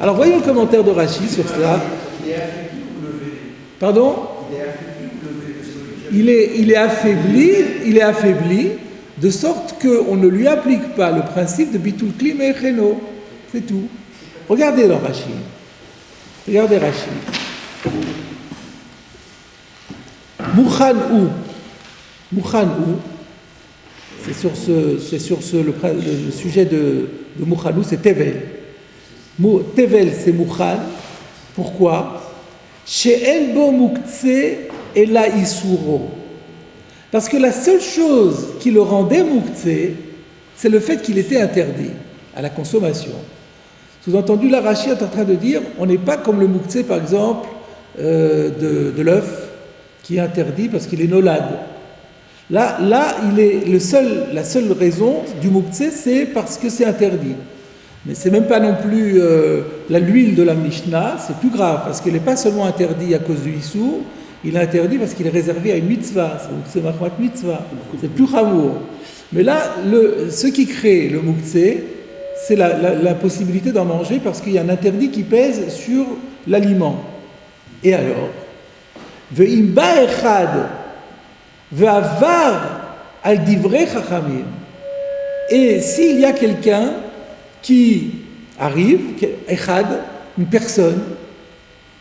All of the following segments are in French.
Alors voyons le commentaire de Rashi sur cela. Pardon? Il est affaibli de sorte qu'on ne lui applique pas le principe de bitul kli me'echeno. C'est tout. Regardez dans Rashi. Regardez Rashi. Mouchan ou, c'est sur le sujet de Mouchan ou, c'est Tevel. Tevel, c'est Mouchan. Pourquoi? She'en bo muktse ela isuro. Parce que la seule chose qui le rendait muktse, c'est le fait qu'il était interdit à la consommation. Sous-entendu, là, Rashi est en train de dire, on n'est pas comme le muktzé, par exemple, de l'œuf, qui est interdit parce qu'il est nolade. Là, la seule raison du muktzé, c'est parce que c'est interdit. Mais c'est même pas non plus l'huile de la Mishnah, c'est plus grave, parce qu'il n'est pas seulement interdit à cause du Issour, il est interdit parce qu'il est réservé à une mitzvah, c'est machmat mitzvah, c'est plus chamour. Mais là, ce qui crée le muktzé, c'est la possibilité d'en manger parce qu'il y a un interdit qui pèse sur l'aliment. Et alors, ve'im ba echad ve'avar al divrei chachamim. Et s'il y a quelqu'un qui arrive, echad, une personne,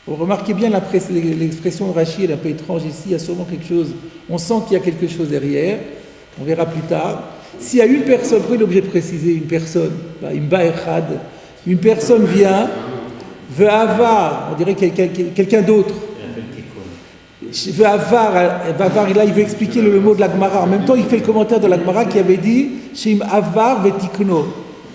vous remarquez bien l'expression de Rashi, elle est un peu étrange ici, il y a sûrement quelque chose, on sent qu'il y a quelque chose derrière, on verra plus tard. S'il y a une personne, pourquoi il est obligé de préciser une personne? Imba echad, une personne vient, veut avoir, on dirait quelqu'un d'autre. Veut avoir, là il veut expliquer le mot de la Gemara. En même temps, il fait le commentaire de la Gemara qui avait dit Shim avar vetikno.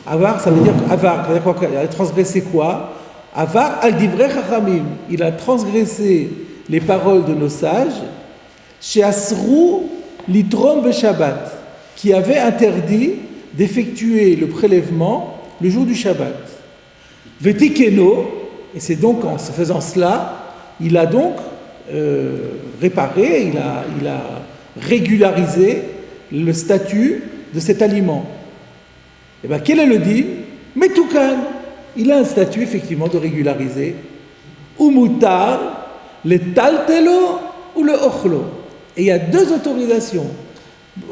Avar, ça veut dire avar, il a transgressé quoi? Avar al divrei chachamim. Il a transgressé les paroles de nos sages. Chez Asrou litrom beshabbat, qui avait interdit d'effectuer le prélèvement le jour du Shabbat. Vetikeno, et c'est donc en se faisant cela, il a donc réparé, il a régularisé le statut de cet aliment. Et bien, quel est le din? Metoukan, il a un statut effectivement de régulariser. Ou mutar, le taltelo ou le ochlo. Et il y a deux autorisations.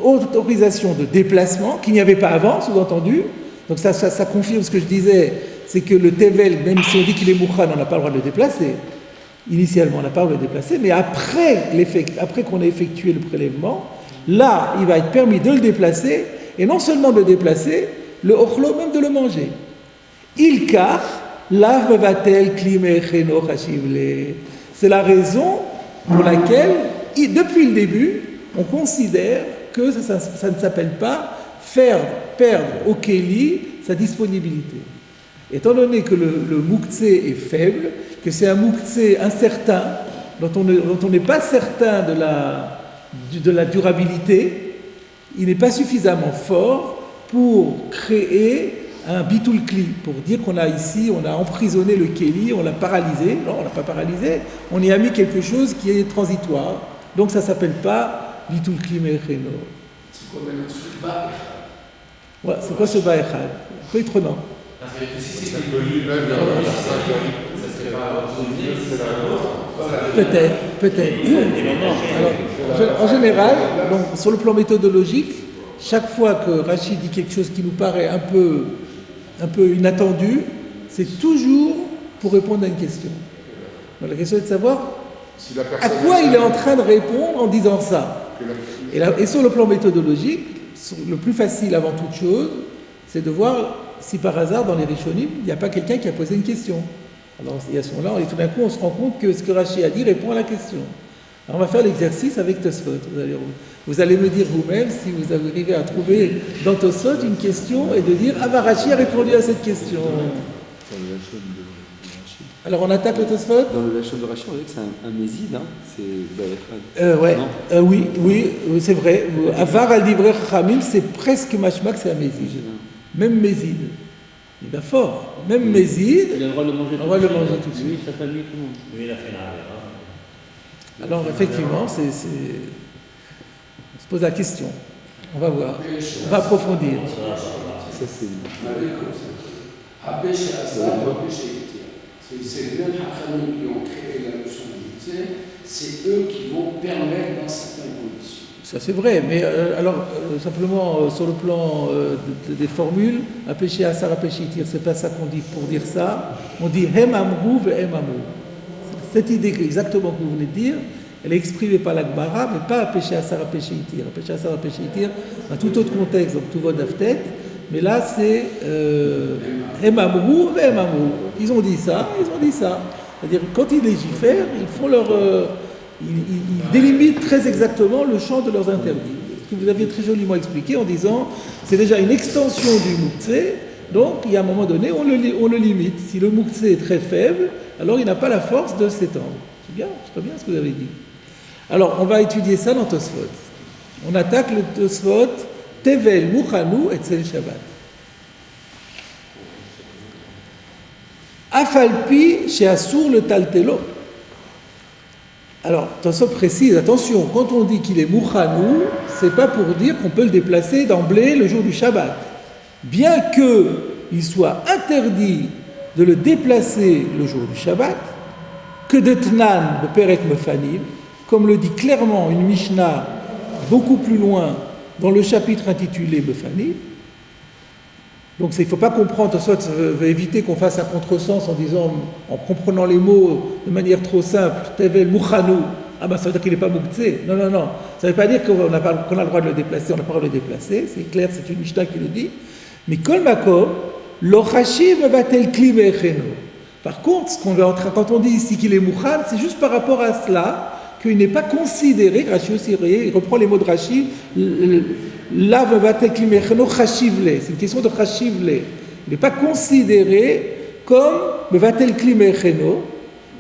Autorisation de déplacement, qu'il n'y avait pas avant, sous-entendu. Donc ça confirme ce que je disais, c'est que le tevel, même si on dit qu'il est mouchan, on n'a pas le droit de le déplacer. Initialement, on n'a pas le droit de le déplacer, mais après qu'on ait effectué le prélèvement, là, il va être permis de le déplacer, et non seulement de le déplacer, le ochlo, même de le manger. Ilkar, lav vatel klime cheno chashivle. C'est la raison pour laquelle, depuis le début, on considère que ça ne s'appelle pas faire perdre au kéli sa disponibilité. Étant donné que le muktzé est faible, que c'est un muktzé incertain, dont on n'est pas certain de la durabilité, il n'est pas suffisamment fort pour créer un bitul kli, pour dire qu'on a emprisonné le kéli, on l'a paralysé. Non, on ne l'a pas paralysé, on y a mis quelque chose qui est transitoire. Donc ça ne s'appelle pas bitul kli me'echeno. C'est quoi maintenant ce ba echad? Ouais, c'est quoi ce ba echad? Un peu étonnant. Parce que si c'est l'huile, ça serait pas Peut-être. Alors, en général, donc, sur le plan méthodologique, chaque fois que Rachid dit quelque chose qui nous paraît un peu inattendu, c'est toujours pour répondre à une question. Donc, la question est de savoir à quoi il est en train de répondre en disant ça. Et sur le plan méthodologique, le plus facile avant toute chose, c'est de voir si par hasard, dans les Rishonim, il n'y a pas quelqu'un qui a posé une question. Alors, et à ce moment-là, et tout d'un coup, on se rend compte que ce que Rashi a dit répond à la question. Alors, on va faire l'exercice avec Tosfot. Vous allez me dire vous-même si vous arrivez à trouver dans Tosfot une question et de dire « Ah, Rashi a répondu à cette question ». Alors, on attaque le Tosfot. Dans le Lachon de Rashi, on dirait que c'est un méside, hein. C'est ouais. Oui, c'est vrai. Avar al divrei chachamim, c'est presque mashma que c'est un méside. Même méside. Il va fort. Même méside. Il a le droit de le manger. On va le manger tout de suite. Oui, sa famille, tout le monde. Oui, il a fait la Alors, effectivement, on se pose la question. On va voir. On va approfondir. Ça, c'est... C'est les mêmes Hachamim qui ont créé la notion de Muktzeh, c'est eux qui vont permettre dans certaines conditions. Ça c'est vrai, mais simplement sur le plan des formules, un péché asar, un péché itir, c'est pas ça qu'on dit pour dire ça. On dit hem amrou ve hem amrou. Cette idée exactement que vous venez de dire, elle est exprimée par la Gemara, mais pas un péché asar, un péché itir. Un péché asar, un péché itir, dans tout autre contexte, donc tout votre daftet. Mais là c'est hem amrou ve hem amrou. Ils ont dit ça. C'est-à-dire quand ils légifèrent, ils font leur ils délimitent très exactement le champ de leurs interdits. Ce que vous aviez très joliment expliqué en disant c'est déjà une extension du Muktzeh, donc il y a un moment donné on le limite. Si le Muktzeh est très faible, alors il n'a pas la force de s'étendre. C'est très bien ce que vous avez dit. Alors on va étudier ça dans Tosfot. On attaque le Tosfot Tevel Muchanu et Tzel Shabbat. Afalpi she'asur le taltelo. Alors, Tosfot précise, attention, quand on dit qu'il est Mouchanou, c'est pas pour dire qu'on peut le déplacer d'emblée le jour du Shabbat. Bien qu'il soit interdit de le déplacer le jour du Shabbat, que de Tnan, de Perek Mefanim, comme le dit clairement une Mishnah beaucoup plus loin dans le chapitre intitulé Mefanim. Donc il ne faut pas comprendre, Tosfot veut éviter qu'on fasse un contresens en disant, en comprenant les mots de manière trop simple, Tevel Mouchanou, ça veut dire qu'il n'est pas Muktzeh. Non. Ça ne veut pas dire qu'on a le droit de le déplacer, on n'a pas le droit de le déplacer, c'est clair, c'est une Mishnah qui le dit. Mais Kol Makom, Lo Chashiv Vatel Kli Me'echeno. Par contre, quand on dit ici qu'il est Mouchan, c'est juste par rapport à cela qu'il n'est pas considéré, Rashi aussi, il reprend les mots de Rashi, là, c'est une question de chashivle. Il n'est pas considéré comme mevatel klimecheno,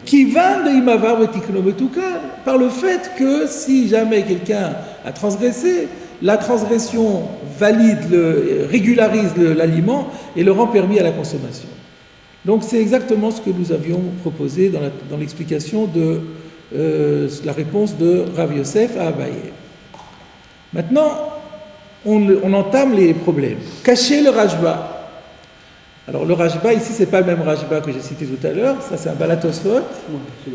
qui va de imavar vetikno metukan, par le fait que si jamais quelqu'un a transgressé, la transgression régularise l'aliment et le rend permis à la consommation. Donc c'est exactement ce que nous avions proposé dans l'explication de la réponse de Rav Yosef à Abaye. Maintenant, on entame les problèmes. Cacher le Rajba. Alors le Rajba, ici, c'est pas le même Rajba que j'ai cité tout à l'heure, ça c'est un Balatosfot,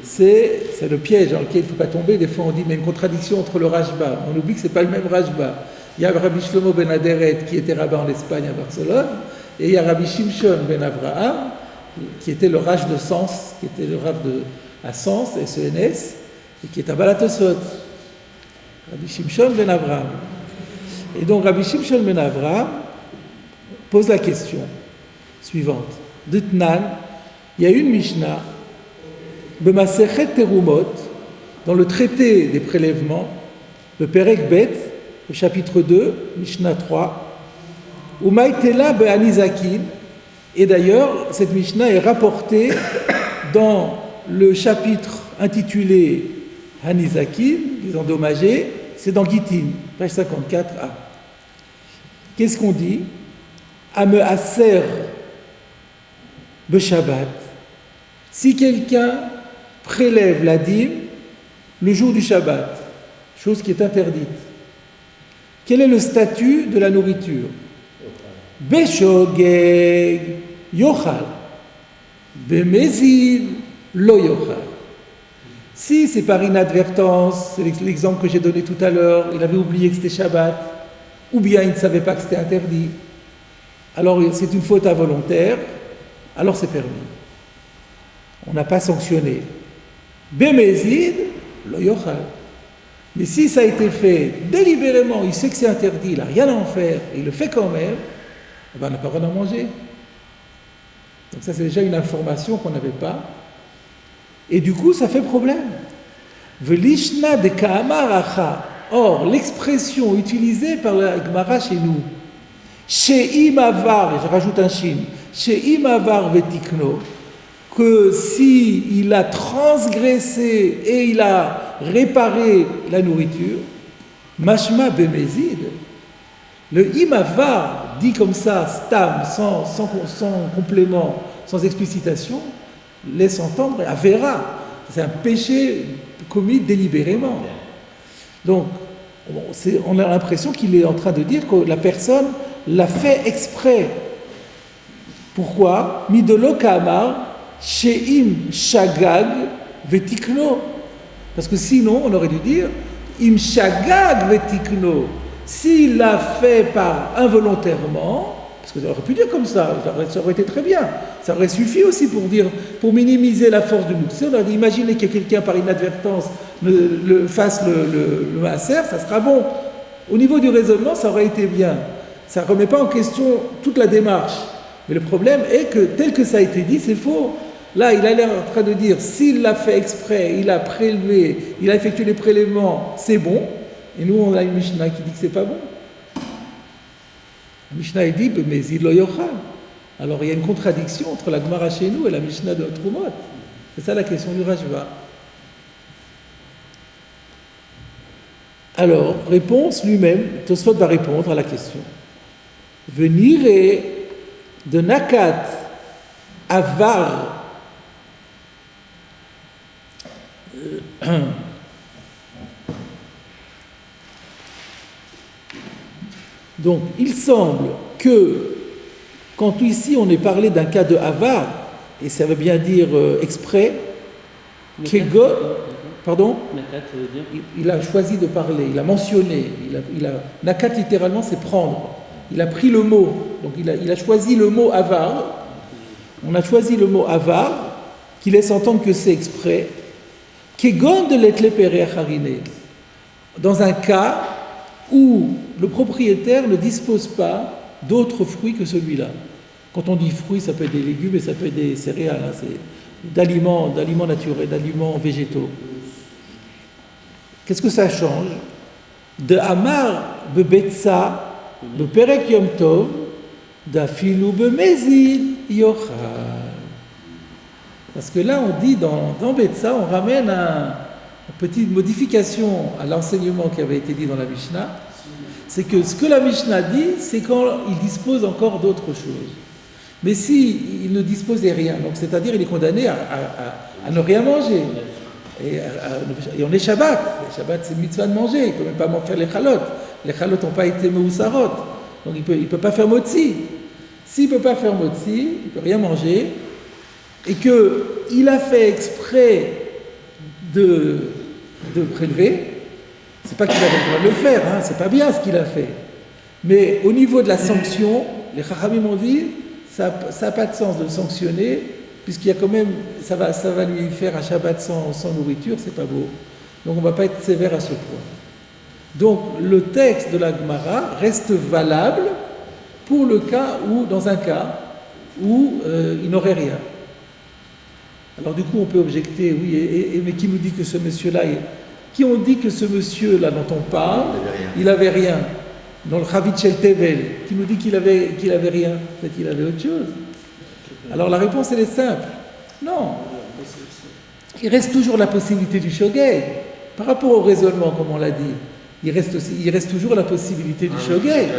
c'est le piège dans lequel il ne faut pas tomber. Des fois on dit, mais une contradiction entre le Rajba. On oublie que c'est pas le même Rajba. Il y a Rabbi Shlomo ben Aderet qui était rabbin en Espagne, à Barcelone, et il y a Rabbi Shimshon ben Avraham, qui était le Raj de Sens, qui était le Rav à Sens, SENS, et qui est un Balatosfot. Rabbi Shimshon ben Avraham. Et donc Rabbi Shimshon ben Avraham pose la question suivante. De Tnan, il y a une Mishnah, B'Masechet Terumot, dans le traité des prélèvements, le Perek Bet, le chapitre 2, Mishnah 3, où Maïtela Be'anizakin, et d'ailleurs, cette Mishnah est rapportée dans le chapitre intitulé Hanizakin, les endommagés, c'est dans Gittin, page 54a. Qu'est-ce qu'on dit? Ame Aser Beshabbat. Si quelqu'un prélève la dîme le jour du Shabbat, chose qui est interdite, quel est le statut de la nourriture? Beshogeg Yochal. Bemezid Lo Yochal. Si c'est par inadvertance, c'est l'exemple que j'ai donné tout à l'heure, il avait oublié que c'était Shabbat, ou bien il ne savait pas que c'était interdit, alors c'est une faute involontaire, alors c'est permis. On n'a pas sanctionné. Bemezid, lo yochal. Mais si ça a été fait délibérément, il sait que c'est interdit, il n'a rien à en faire, et il le fait quand même, eh ben on n'a pas le droit d'en manger. Donc ça c'est déjà une information qu'on n'avait pas. Et du coup, ça fait problème. Velishna de Ka'amaracha. Or, l'expression utilisée par la Gemara chez nous, She'im avar, et je rajoute un shin, She'im avar vetikno, que si il a transgressé et il a réparé la nourriture, mashma bemezid, le imavar, dit comme ça, stam, sans complément, sans explicitation, laisse entendre avera. C'est un péché commis délibérément. Donc, on a l'impression qu'il est en train de dire que la personne l'a fait exprès. Pourquoi? Midolo Kamar, she'im shagag vetikno. Parce que sinon, on aurait dû dire im shagag vetikno. S'il l'a fait par involontairement, parce que j'aurais pu dire comme ça aurait été très bien. Ça aurait suffi aussi pour minimiser la force du muktzeh. On aurait dit, imaginez que quelqu'un par inadvertance fasse le maaser, ça sera bon. Au niveau du raisonnement, ça aurait été bien. Ça ne remet pas en question toute la démarche. Mais le problème est que, tel que ça a été dit, c'est faux. Là, il a l'air en train de dire, s'il l'a fait exprès, il a prélevé, il a effectué les prélèvements, c'est bon. Et nous, on a une Mishnah qui dit que c'est pas bon. La Mishnah dit, mais il lo yochal. Alors, il y a une contradiction entre la Gemara chez nous et la Mishnah de Trumot. C'est ça la question du Rashba. Alors, réponse lui-même, Tosfot va répondre à la question. Venir de Nakat Avar. Donc, il semble que, quand ici on est parlé d'un cas de Avar, et ça veut bien dire exprès, Kegot, pardon, il a choisi de parler, il a mentionné, Nakat littéralement c'est prendre, il a pris le mot, donc il a choisi le mot Avar, on a choisi le mot Avar, qui laisse entendre que c'est exprès, Kegon de l'Etlépéré Hariné, dans un cas où le propriétaire ne dispose pas d'autres fruits que celui-là. Quand on dit fruits, ça peut être des légumes et ça peut être des céréales, hein, c'est d'aliments naturels, d'aliments végétaux. Qu'est-ce que ça change? De Amar bebetsa, beperek yom tov, d'afilu bemezid yochal. Parce que là, on dit dans Betsa, on ramène une petite modification à l'enseignement qui avait été dit dans la Mishnah. C'est que ce que la Mishnah dit, c'est quand il dispose encore d'autres choses. Mais si il ne disposait rien, donc c'est-à-dire il est condamné à ne rien manger. Et on est Shabbat. Le Shabbat, c'est mitzvah de manger. Il ne peut même pas faire les chalotes. Les chalotes n'ont pas été moussarot. Donc il ne peut pas faire motzi. S'il ne peut pas faire motzi, il ne peut rien manger. Et qu'il a fait exprès de prélever, c'est pas qu'il avait le droit de le faire, hein, c'est pas bien ce qu'il a fait. Mais au niveau de la sanction, les Chachamim ont dit, ça n'a pas de sens de le sanctionner, puisqu'il y a quand même, ça va lui faire un Shabbat sans nourriture, c'est pas beau. Donc on ne va pas être sévère à ce point. Donc le texte de la Gemara reste valable pour le cas où, dans un cas où il n'aurait rien. Alors du coup, on peut objecter, oui, mais qui nous dit que ce monsieur-là, qui ont dit que ce monsieur-là dont on parle, il avait rien. Dans le Chavit Shel Tevel, qui nous dit qu'il avait rien, peut-être qu'il avait autre chose. Alors la réponse, elle est simple. Non. Il reste toujours la possibilité du shogeg. Par rapport au raisonnement, comme on l'a dit, il reste toujours la possibilité du shogeg.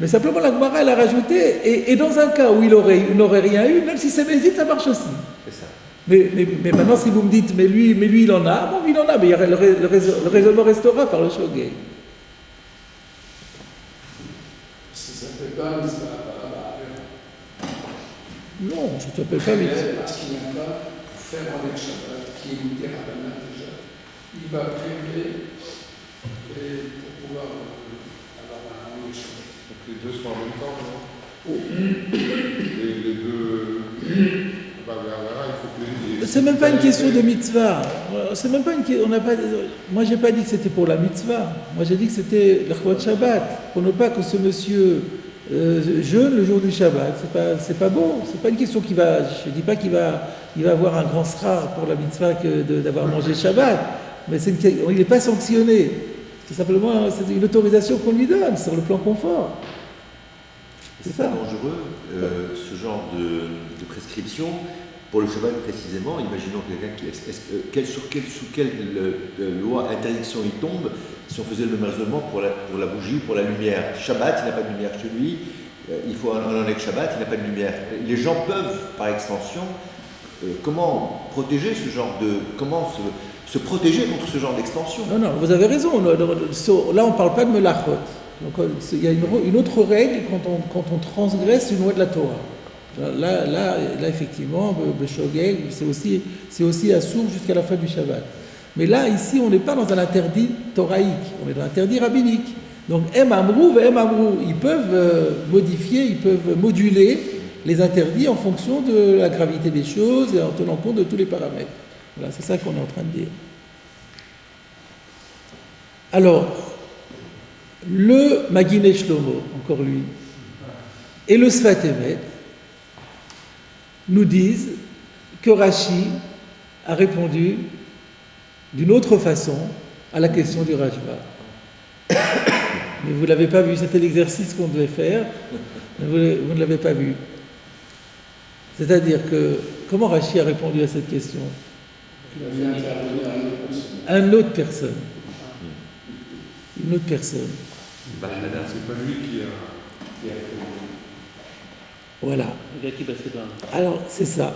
Mais simplement, la Gemara, elle a rajouté, et dans un cas où il n'aurait rien eu, même si c'est mésite, ça marche aussi. C'est ça. Mais maintenant, si vous me dites, mais lui il en a, bon, il en a, mais le raisonnement restera par le shogeg. Ça ne s'appelle pas mitzvah. Non, ça ne s'appelle pas mitzvah. Parce qu'il n'a pas faire avec Shabbat, qui est une terre déjà. Il va prélever pour pouvoir avoir un Shabbat. Donc les deux sont en même temps, non? Les deux. C'est même pas une question de mitzvah. C'est même pas moi, j'ai pas dit que c'était pour la mitzvah. Moi, j'ai dit que c'était l'Achwat Shabbat. Pour ne pas que ce monsieur jeûne le jour du Shabbat. C'est pas bon. C'est pas une question qui va. Je dis pas qu'il va avoir un grand srar pour la mitzvah que d'avoir mangé Shabbat. Mais il n'est pas sanctionné. C'est simplement une autorisation qu'on lui donne sur le plan confort. C'est ça dangereux, ce genre de prescription. Pour le Shabbat précisément, imaginons quelqu'un sous quelle loi interdiction il tombe si on faisait le même raisonnement pour la bougie ou pour la lumière. Shabbat, il n'a pas de lumière chez lui, il faut un avec Shabbat, il n'a pas de lumière. Les gens peuvent, par extension, comment protéger ce genre de... Comment se protéger contre ce genre d'extension? Non, vous avez raison. Là, on ne parle pas de melachot. Donc, il y a une autre règle quand on transgresse une loi de la Torah. Là, effectivement, Beshogeg, c'est aussi assourd jusqu'à la fin du Shabbat. Mais là, ici, on n'est pas dans un interdit thoraïque, on est dans un interdit rabbinique. Donc, Em Amrou, Em Amrou, ils peuvent modifier, ils peuvent moduler les interdits en fonction de la gravité des choses et en tenant compte de tous les paramètres. Voilà, c'est ça qu'on est en train de dire. Alors, le Maginé Shlomo, encore lui, et le Sfat Emet nous disent que Rashi a répondu d'une autre façon à la question du Rajva. Mais vous ne l'avez pas vu, c'était l'exercice qu'on devait faire, mais vous ne l'avez pas vu. C'est-à-dire que, comment Rashi a répondu à cette question? Il a vu intervenir un autre personne. Une autre personne. C'est pas lui qui a Voilà. Le gars qui passait par. Alors, c'est ça.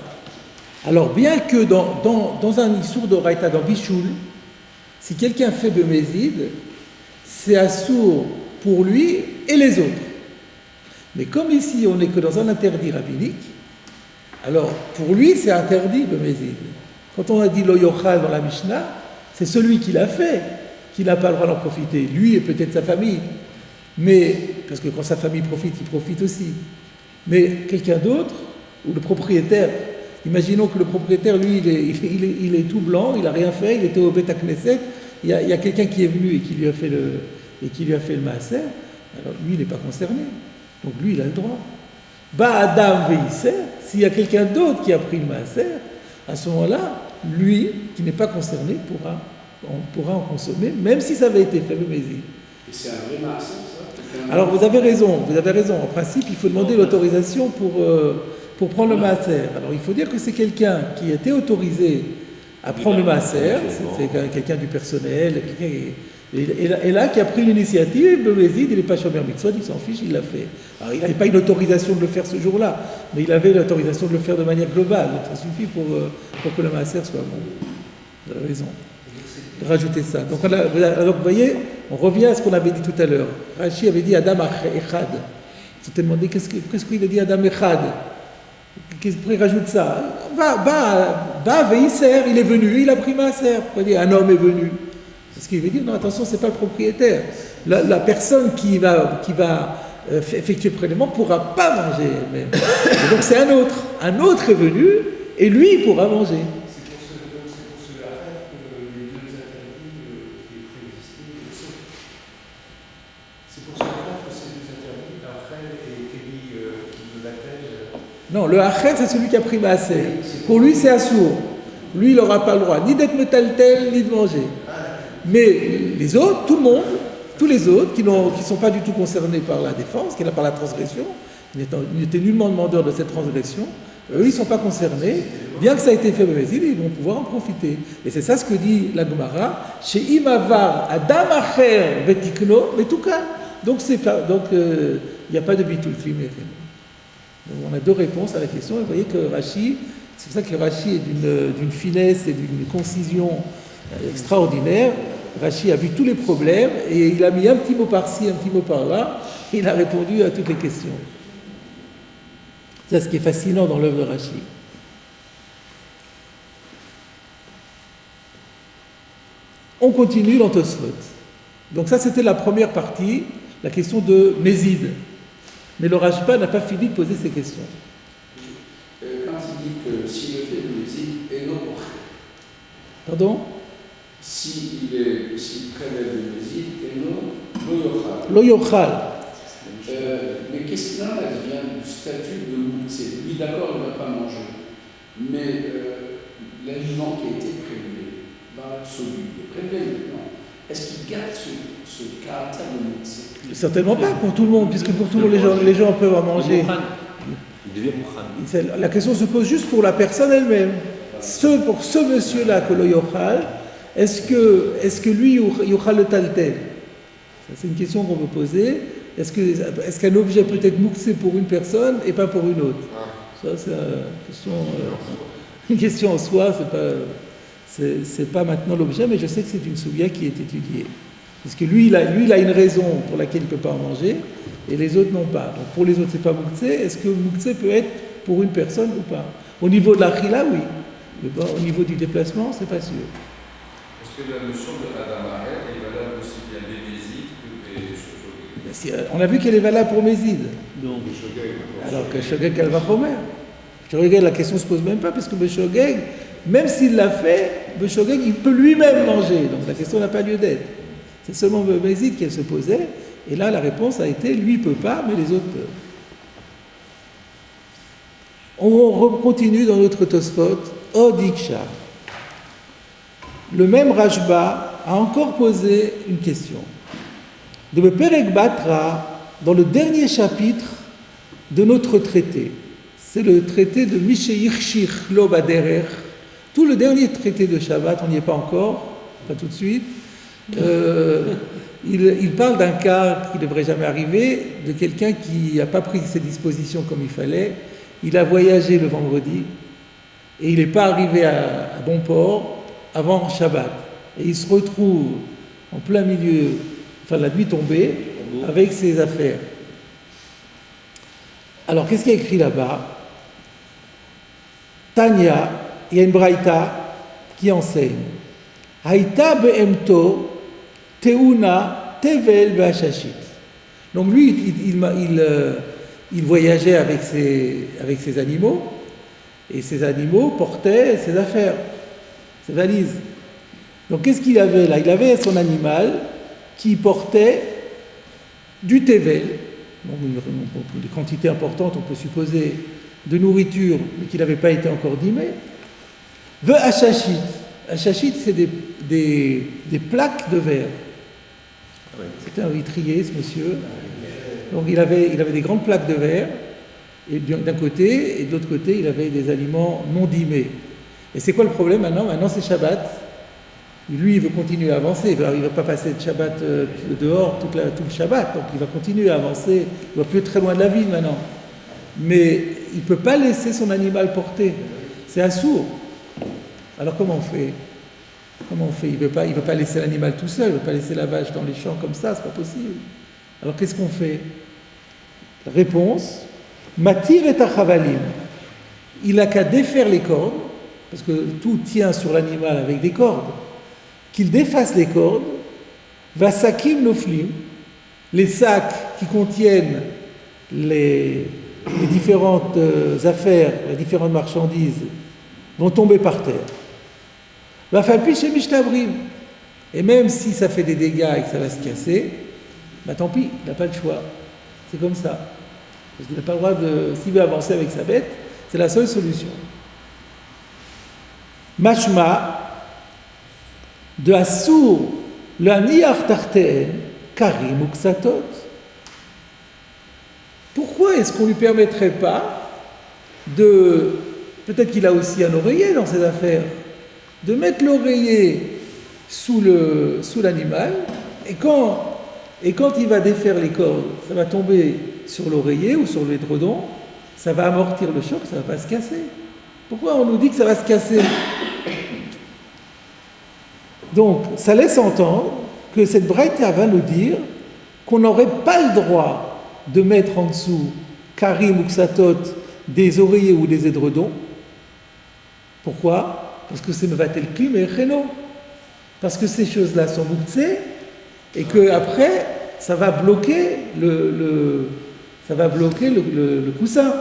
Alors, bien que dans un issour de Raïta, dans Bichoul, si quelqu'un fait Bemézid, c'est assourd pour lui et les autres. Mais comme ici, on n'est que dans un interdit rabbinique, alors pour lui, c'est interdit Bemézid. Quand on a dit Lo Yochal dans la Mishnah, c'est celui qui l'a fait qui n'a pas le droit d'en profiter. Lui et peut-être sa famille. Mais, parce que quand sa famille profite, il profite aussi. Mais quelqu'un d'autre, ou le propriétaire, imaginons que le propriétaire, lui, il est tout blanc, il n'a rien fait, il était au Beth Knesset, il y a quelqu'un qui est venu et qui lui a fait le maaser, alors lui, il n'est pas concerné. Donc lui, il a le droit. Ba Adam Veisser, s'il y a quelqu'un d'autre qui a pris le maaser, à ce moment-là, lui, qui n'est pas concerné, pourra en consommer, même si ça avait été fait le Mézi. Et c'est un vrai maaser, ça? Alors vous avez raison. En principe, il faut demander l'autorisation pour prendre le maaser. Alors il faut dire que c'est quelqu'un qui a été autorisé à prendre le maaser, c'est quelqu'un du personnel, et là qui a pris l'initiative, le Mézid, il n'est pas Shomer Mitzvot, il s'en fiche, il l'a fait. Alors il n'avait pas une autorisation de le faire ce jour-là, mais il avait l'autorisation de le faire de manière globale, donc ça suffit pour que le maaser soit bon. Vous avez raison. Rajouter ça. Donc vous voyez, on revient à ce qu'on avait dit tout à l'heure. Rashi avait dit Adam Echad. On s'était demandé qu'est-ce qu'il a dit Adam Echad. Pourquoi il rajoute ça? Veisser, il est venu, il a pris maaser. Pourquoi dire un homme est venu? Parce qu'il veut dire non, attention, c'est pas le propriétaire. La personne qui va effectuer le prélèvement ne pourra pas manger elle-même. Et donc c'est un autre. Un autre est venu et lui il pourra manger. Non, le Acher, c'est celui qui a pris maaser. Pour lui, c'est assourd. Lui, il n'aura pas le droit ni d'être metaltel, ni de manger. Mais les autres, tout le monde, tous les autres qui ne sont pas du tout concernés par la défense, par la transgression, n'étaient nullement demandeurs de cette transgression, eux, ils ne sont pas concernés. Bien que ça ait été fait Bémézid, ils vont pouvoir en profiter. Et c'est ça ce que dit la Gemara, chez Imavar, Adam Acher, Vetikno, Metukan. Donc, il n'y a pas de bitul filmé. Donc on a deux réponses à la question. Et vous voyez que Rashi, c'est pour ça que Rashi est d'une finesse et d'une concision extraordinaire. Rashi a vu tous les problèmes et il a mis un petit mot par-ci, un petit mot par-là. Et il a répondu à toutes les questions. C'est ce qui est fascinant dans l'œuvre de Rashi. On continue dans Tosfot. Donc ça, c'était la première partie, la question de Mézid. Mais le Rajba n'a pas fini de poser ces questions. Quand il dit que s'il le fait le Mézid et non pour Pardon? s'il prélève le Mézid et non Lo Yochal. Mais qu'est-ce qu'il en vient du statut de Mouktsé? Lui, d'accord, il ne va pas manger. Mais l'aliment qui a été prélevé, dans l'absolu, il est prélevé maintenant. Est-ce qu'il garde ce caractère de Mouktsé? Certainement pas pour tout le monde, puisque pour tout le monde, les gens peuvent en manger. Il devient Moukhan. La question se pose juste pour la personne elle-même. Pour ce monsieur-là, que le Yochal, est-ce que lui, Yochal le Taltel? C'est une question qu'on peut poser. Est-ce qu'un objet peut être mouxé pour une personne et pas pour une autre? Ça, c'est une question en soi, c'est pas maintenant l'objet, mais je sais que c'est une soulia qui est étudiée. Parce que lui, il a une raison pour laquelle il ne peut pas en manger, et les autres n'ont pas. Donc pour les autres, c'est pas mouxé. Est-ce que mouxé peut être pour une personne ou pas. Au niveau de la khila, oui. Mais bon, au niveau du déplacement, c'est pas sûr. Est-ce que la notion de Adam Ahel est valable aussi bien Bénézid que Béshogeg? Mais on a vu qu'elle est valable pour Mézid. Non. Béshogeg, Alors que Shogeg, elle va Chomer. Shogeg, la question ne se pose même pas, parce que Béshogeg, même s'il l'a fait, Béshogeg, il peut lui-même manger. Donc la question n'a pas lieu d'être. C'est seulement Mézid qu'elle se posait. Et là, la réponse a été, lui, il ne peut pas, mais les autres peuvent. On continue dans notre Tosfot, Odiksha. Le même Rashba a encore posé une question. De Perek Batra, dans le dernier chapitre de notre traité, c'est le traité de Misheir Shich Lo Baderer, tout le dernier traité de Shabbat, on n'y est pas encore, pas tout de suite. Il parle d'un cas qui ne devrait jamais arriver, de quelqu'un qui n'a pas pris ses dispositions comme il fallait. Il a voyagé le vendredi et il n'est pas arrivé à bon port avant Shabbat. Et il se retrouve en plein milieu, enfin la nuit tombée, avec ses affaires. Alors qu'est-ce qu'il y a écrit là-bas? Tanya, il y a une braïta qui enseigne. Haïta be'emto teuna tevel be'ashashit. Donc lui, il voyageait avec ses animaux, et ces animaux portaient ses affaires, ses valises. Donc qu'est-ce qu'il avait là? Il avait son animal qui portait du tevel, donc des quantités importantes, on peut supposer, de nourriture, mais qui n'avait pas été encore dimé. Ve hachachit. Hachachit, c'est des plaques de verre. C'était un vitrier, ce monsieur. Donc il avait des grandes plaques de verre, et d'un côté, et de l'autre côté, il avait des aliments non dimés. Et c'est quoi le problème maintenant? Maintenant c'est Shabbat. Lui, il veut continuer à avancer. Il ne va pas passer de Shabbat dehors tout le Shabbat. Donc il va continuer à avancer. Il ne va plus être très loin de la ville maintenant. Mais il ne peut pas laisser son animal porter. C'est assourd. Alors comment on fait? Comment on fait? Il ne veut pas laisser l'animal tout seul. Il ne veut pas laisser la vache dans les champs comme ça. C'est pas possible. Alors qu'est-ce qu'on fait? La réponse, Matir et Achavalim. Il n'a qu'à défaire les cordes, parce que tout tient sur l'animal avec des cordes. Qu'il défasse les cordes, Vasakim Noflim, les sacs qui contiennent les différentes affaires, les différentes marchandises, vont tomber par terre. Vafalpiche et Mishtabrim. Et même si ça fait des dégâts et que ça va se casser, bah tant pis, il n'a pas le choix. C'est comme ça. Parce qu'il n'a pas le droit de... S'il veut avancer avec sa bête, c'est la seule solution. Mashma, de Assour, le Aniar Tarteen, Karim Uksatot. Pourquoi est-ce qu'on ne lui permettrait pas de... Peut-être qu'il a aussi un oreiller dans ses affaires, de mettre l'oreiller sous l'animal, et quand il va défaire les cordes, ça va tomber sur l'oreiller ou sur l'édredon, ça va amortir le choc, ça ne va pas se casser. Pourquoi on nous dit que ça va se casser? Donc, ça laisse entendre que cette braïta va nous dire qu'on n'aurait pas le droit de mettre en dessous karim ou ksatot des oreillers ou des édredons. Pourquoi? Parce que c'est mevatel klim et cheno. Parce que ces choses-là sont mouktsé et qu'après, ça va bloquer le coussin.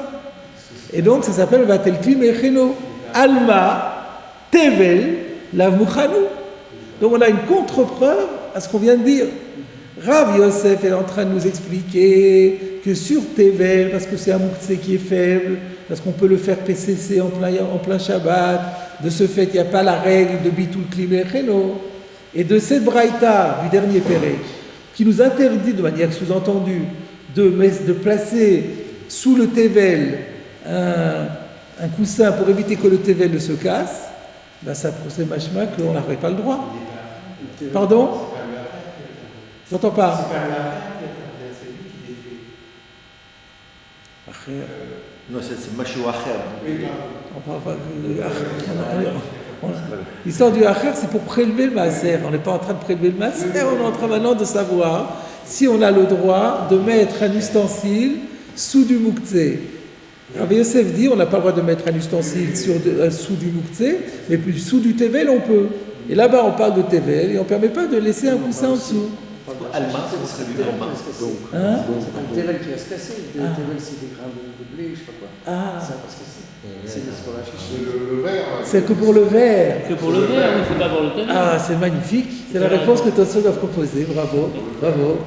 Et donc, ça s'appelle mevatel klim et cheno. Alma, tevel, lav mouchanou. Donc, on a une contre-preuve à ce qu'on vient de dire. Rav Yosef est en train de nous expliquer que sur Tevel, parce que c'est un mouktsé qui est faible, parce qu'on peut le faire PCC en plein Shabbat, de ce fait, il n'y a pas la règle de Bitul Klimé Cheno. Et de cette braïta du dernier Pérec, qui nous interdit de manière sous-entendue de placer sous le Tevel un coussin pour éviter que le Tevel ne se casse, ben ça procède machma qu'on n'aurait pas le droit. Pardon? J'entends pas. Non, c'est Machou Acher. L'histoire du Acher, c'est pour prélever le maaser. On n'est pas en train de prélever le maaser, on est en train maintenant de savoir si on a le droit de mettre un ustensile sous du mouktsé. Rabbi Yosef dit on n'a pas le droit de mettre un ustensile sous du mouktsé, mais plus sous du tevel on peut. Et là-bas on parle de tevel et on ne permet pas de laisser un coussin en dessous. Alma, ça serait du Alma. Hein? C'est un tevel qui va se casser. Le tevel, c'est des grains de blé, je sais pas quoi. Ah, Ça va se casser. C'est des scorachiches. Le verre. c'est que pour le verre. Que pour le verre, oui, c'est pas pour le tennis. Ah, c'est magnifique. C'est la réponse que Tosfot a proposée. Bravo, bravo.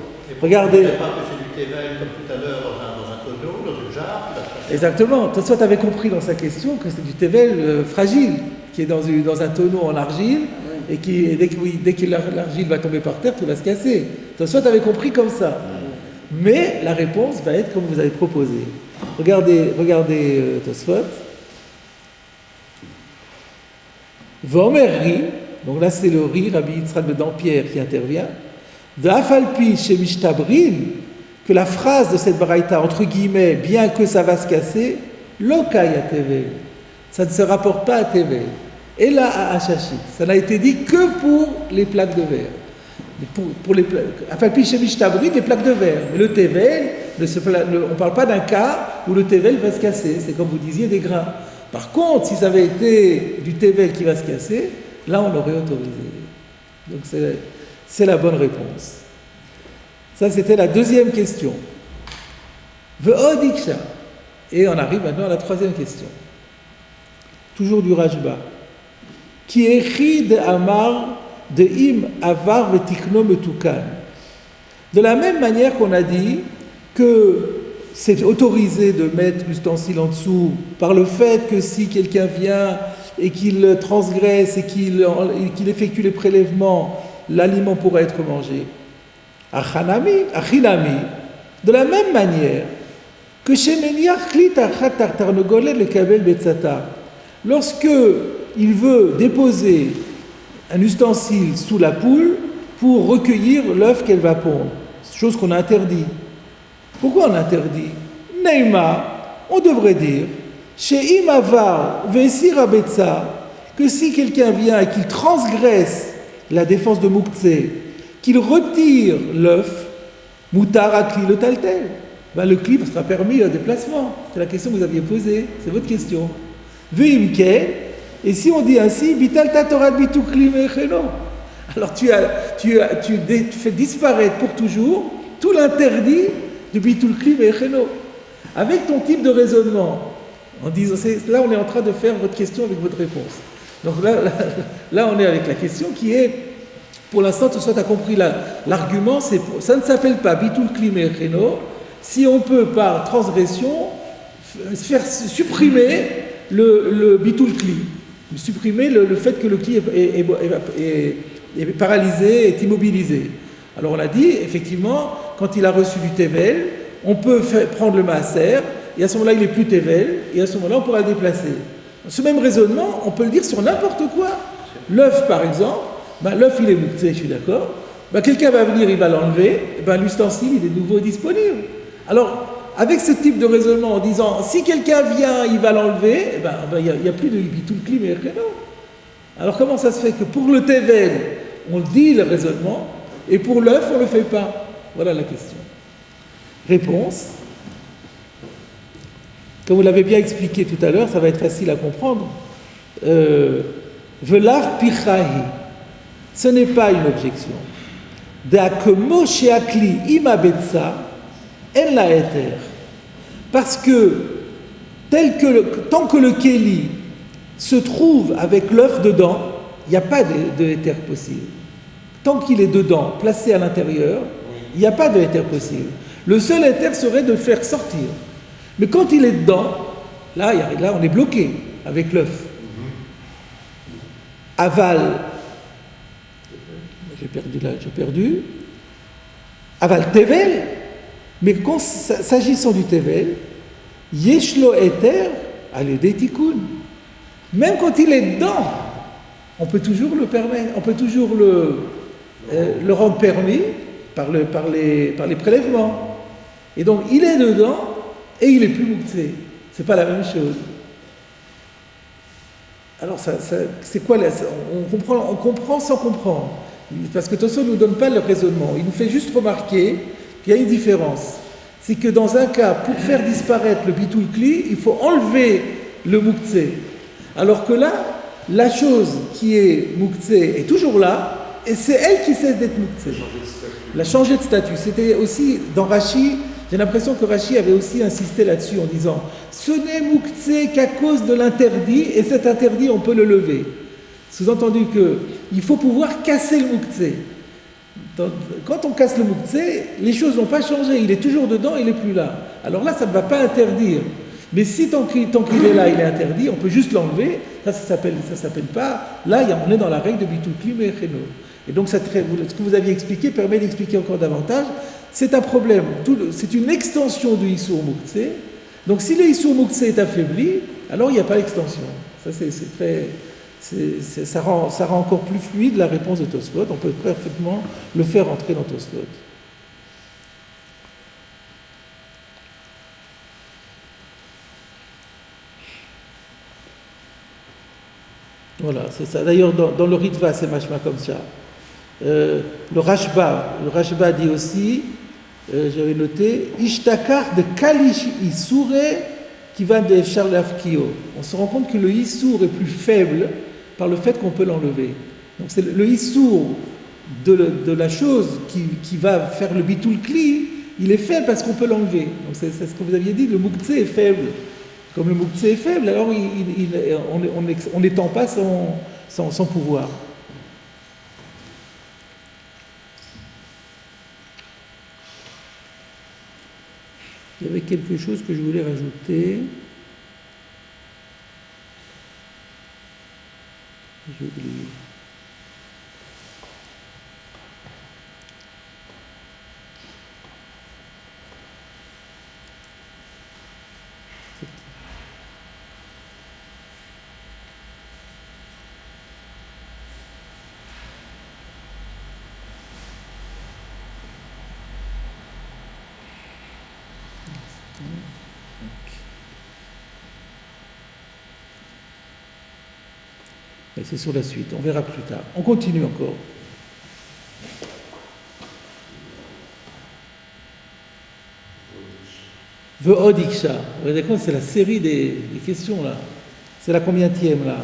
Regardez. C'est du tevel comme tout à l'heure dans un tonneau, dans une jarre. Exactement. Tosfot avait compris dans sa question que c'est du tevel fragile, qui est dans un tonneau en argile, et qui, dès que l'argile va tomber par terre, tout va se casser. Tosfot avait compris comme ça. Mais la réponse va être comme vous avez proposé. Regardez Tosfot. Vomer ri, donc là c'est le ri, Rabbi Yitzhak ben Dampierre qui intervient. D'afalpi chez Mishtabrin, que la phrase de cette baraïta, entre guillemets, bien que ça va se casser, lokai à Tevel, ça ne se rapporte pas à Tevel. Et là à Hachachit, ça n'a été dit que pour les plaques de verre. Pour les plaques, afalpi chez Mishtabrin, les plaques de verre. Mais le Tevel, on ne parle pas d'un cas où le Tevel va se casser, c'est comme vous disiez des grains. Par contre, si ça avait été du tevel qui va se casser, là on l'aurait autorisé. Donc c'est la bonne réponse. Ça c'était la deuxième question. Ve'odiksha. Et on arrive maintenant à la troisième question. Toujours du Rajba. Qui écrit de Amar de Im Avar Vetikno Metukan. De la même manière qu'on a dit que c'est autorisé de mettre l'ustensile en dessous par le fait que si quelqu'un vient et qu'il transgresse et qu'il effectue les prélèvements, l'aliment pourra être mangé. Achinami, de la même manière que chez lorsque il veut déposer un ustensile sous la poule pour recueillir l'œuf qu'elle va pondre, chose qu'on a interdit. Pourquoi on interdit? Neymar, on devrait dire, chez Imavar, Vesira Betsa, que si quelqu'un vient et qu'il transgresse la défense de Mouktsé, qu'il retire l'œuf, Moutar Akli le Taltel, ben le cli sera permis au déplacement. C'est la question que vous aviez posée, c'est votre question. Veimke, et si on dit ainsi, Bital Tatorat Bitukli Mecheno, alors tu fais disparaître pour toujours tout l'interdit de Bitul Kli Ve'echeno. Avec ton type de raisonnement, en disant, là on est en train de faire votre question avec votre réponse. Donc là on est avec la question qui est, pour l'instant, tu as compris l'argument, ça ne s'appelle pas Bitul Kli Ve'echeno si on peut par transgression faire supprimer le Bitul Kli, supprimer le fait que le Kli est paralysé, est immobilisé. Alors on a dit, effectivement, quand il a reçu du Tevel, on peut prendre le Maaser, et à ce moment-là il n'est plus Tevel, et à ce moment-là on pourra le déplacer. Ce même raisonnement, on peut le dire sur n'importe quoi. L'œuf par exemple, l'œuf il est mouktsé, je suis d'accord, quelqu'un va venir, il va l'enlever, l'ustensile il est de nouveau disponible. Alors, avec ce type de raisonnement en disant, si quelqu'un vient, il va l'enlever, il n'y a plus de bitul kli mais rien. Alors comment ça se fait que pour le Tevel, on dit le raisonnement, et pour l'œuf, on ne le fait pas? Voilà la question. Réponse. Comme vous l'avez bien expliqué tout à l'heure, ça va être facile à comprendre. Velav pichahi. Ce n'est pas une objection. D'akemo sheakli imabetsa en la éther. Parce que, tant que le keli se trouve avec l'œuf dedans, il n'y a pas de éther possible. Tant qu'il est dedans, placé à l'intérieur, il n'y a pas de éther possible. Le seul éther serait de le faire sortir. Mais quand il est dedans, là on est bloqué avec l'œuf. Aval, j'ai perdu. Aval tevel, mais s'agissant du tevel, yeshlo éther, allez détikoun. Même quand il est dedans, on peut toujours le permettre, on peut toujours le rendre permis par les prélèvements. Et donc il est dedans et il est plus mouktsé. C'est pas la même chose. Alors c'est quoi on comprend sans comprendre. Parce que Tosfot ne nous donne pas le raisonnement. Il nous fait juste remarquer qu'il y a une différence. c'est que dans un cas, pour faire disparaître le bitul kli, il faut enlever le muktzeh. Alors que là, la chose qui est muktzeh est toujours là, et c'est elle qui cesse d'être muktzeh. Elle a changé de statut. C'était aussi dans Rashi, j'ai l'impression que Rashi avait aussi insisté là-dessus en disant ce n'est muktzeh qu'à cause de l'interdit, et cet interdit, on peut le lever. Sous-entendu qu'il faut pouvoir casser le muktzeh. Quand on casse le muktzeh, les choses n'ont pas changé, il est toujours dedans, il n'est plus là. Alors là, ça ne va pas interdire. Mais si tant qu'il est là, il est interdit, on peut juste l'enlever, ça s'appelle pas, là on est dans la règle de bitul kli me'echeno. Et donc ce que vous aviez expliqué permet d'expliquer encore davantage, c'est un problème, c'est une extension du Issour muktzeh, donc si le Issour muktzeh est affaibli, alors il n'y a pas d'extension. Ça ça rend encore plus fluide la réponse de Tosfot. On peut parfaitement le faire entrer dans Tosfot. Voilà, c'est ça. D'ailleurs, dans le Ritva, c'est machma comme ça. Le Rashba dit aussi, j'avais noté, Ishtakar de Kalish Issoure qui va de Charlafkio. On se rend compte que le Issour est plus faible par le fait qu'on peut l'enlever. Donc c'est le Issour de la chose qui va faire le bitul kli, il est faible parce qu'on peut l'enlever. Donc c'est ce que vous aviez dit, le muktzeh est faible. Comme le muktzeh est faible, alors on n'étend pas son pouvoir. Il y avait quelque chose que je voulais rajouter. J'ai oublié. Et c'est sur la suite, on verra plus tard. On continue encore. Ve'od iksha. Vous vous rendez compte, c'est la série des questions là. C'est la combienième là?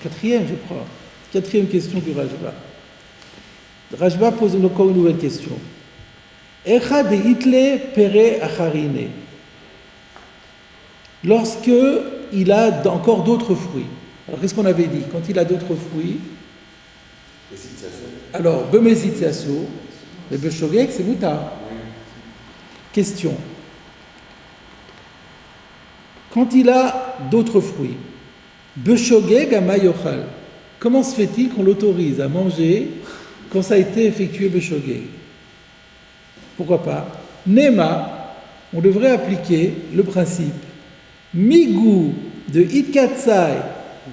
4e, je crois. 4e question du Rashba. Rashba pose encore une nouvelle question. Echa de itle pere acharine. Lorsque il a encore d'autres fruits. Alors, qu'est-ce qu'on avait dit? Quand il a d'autres fruits, alors, bemezitziaso, le beshogeg, c'est moutar. Question. Quand il a d'autres fruits, beshogeg à mayochal, comment se fait-il qu'on l'autorise à manger quand ça a été effectué beshogeg? Pourquoi pas? Nema, on devrait appliquer le principe migou de itkatsai,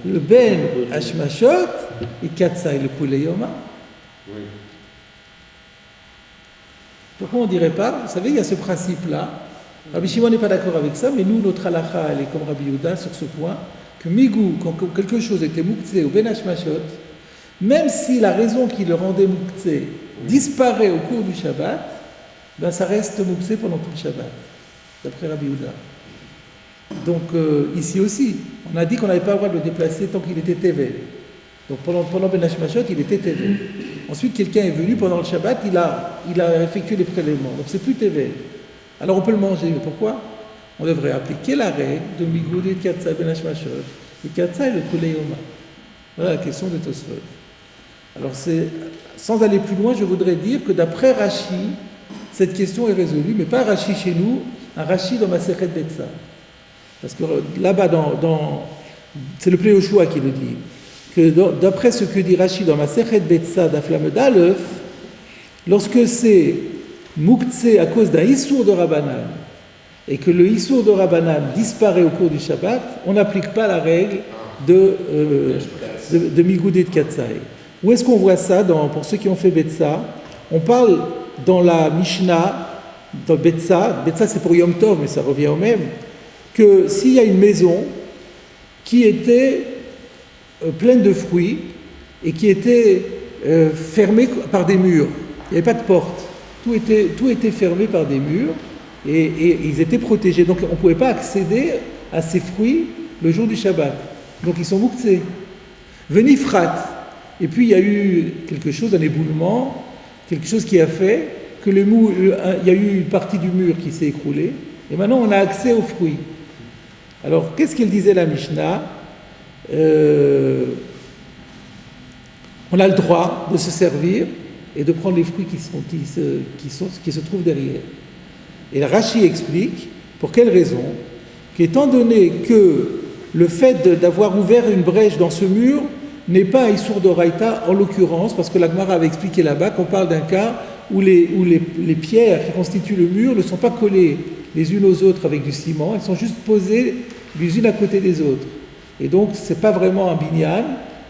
le ben hashmashot, itkatsai le poulet yoma. Oui. Pourquoi on ne dirait pas? Vous savez, il y a ce principe-là. Rabbi Shimon n'est pas d'accord avec ça, mais nous, notre halakha, elle est comme Rabbi Yehuda sur ce point, que migou, quand quelque chose était muktzeh ou ben hashmashot, même si la raison qui le rendait muktzeh disparaît au cours du Shabbat, ben ça reste muktzeh pendant tout le Shabbat, d'après Rabbi Yehuda. Donc ici aussi, on a dit qu'on n'avait pas le droit de le déplacer tant qu'il était tevel. Donc pendant Ben Hashmashot, il était tevel. Ensuite, quelqu'un est venu pendant le Shabbat, il a effectué les prélèvements. Donc c'est plus tevel. Alors on peut le manger, mais pourquoi? On devrait appliquer la règle de Migoud et Katsai Ben Hashmashot. Et Katsai le Kulei Yoma. Voilà la question de Tosfot. Alors sans aller plus loin, je voudrais dire que d'après Rashi, cette question est résolue, mais pas Rashi chez nous, un Rashi dans Masechet Betsa. Parce que là-bas, c'est le Plé Yoshua qui le dit, que d'après ce que dit Rashi dans Masechet Betsa d'Aflamed Aleph, lorsque c'est muktzeh à cause d'un issour de Rabbanan, et que le issour de Rabbanan disparaît au cours du Shabbat, on n'applique pas la règle de Migoudé de Katsai. Où est-ce qu'on voit ça pour ceux qui ont fait Betsa? On parle dans la Mishnah, dans Betsa c'est pour Yom Tov, mais ça revient au même, que s'il y a une maison qui était pleine de fruits et qui était fermée par des murs, il n'y avait pas de porte, tout était fermé par des murs, et ils étaient protégés. Donc on ne pouvait pas accéder à ces fruits le jour du Shabbat. Donc ils sont mouktsés. Venifrat. Et puis il y a eu quelque chose, un éboulement, quelque chose qui a fait que il y a eu une partie du mur qui s'est écroulée, et maintenant on a accès aux fruits. Alors qu'est-ce qu'elle disait la Mishnah? On a le droit de se servir et de prendre les fruits qui se trouvent derrière. Et Rashi explique pour quelle raison, qu'étant donné que le fait d'avoir ouvert une brèche dans ce mur n'est pas un Issour d'Oraïta en l'occurrence, parce que la Gemara avait expliqué là-bas qu'on parle d'un cas où les pierres qui constituent le mur ne sont pas collées les unes aux autres avec du ciment, elles sont juste posées les unes à côté des autres. Et donc ce n'est pas vraiment un binyan,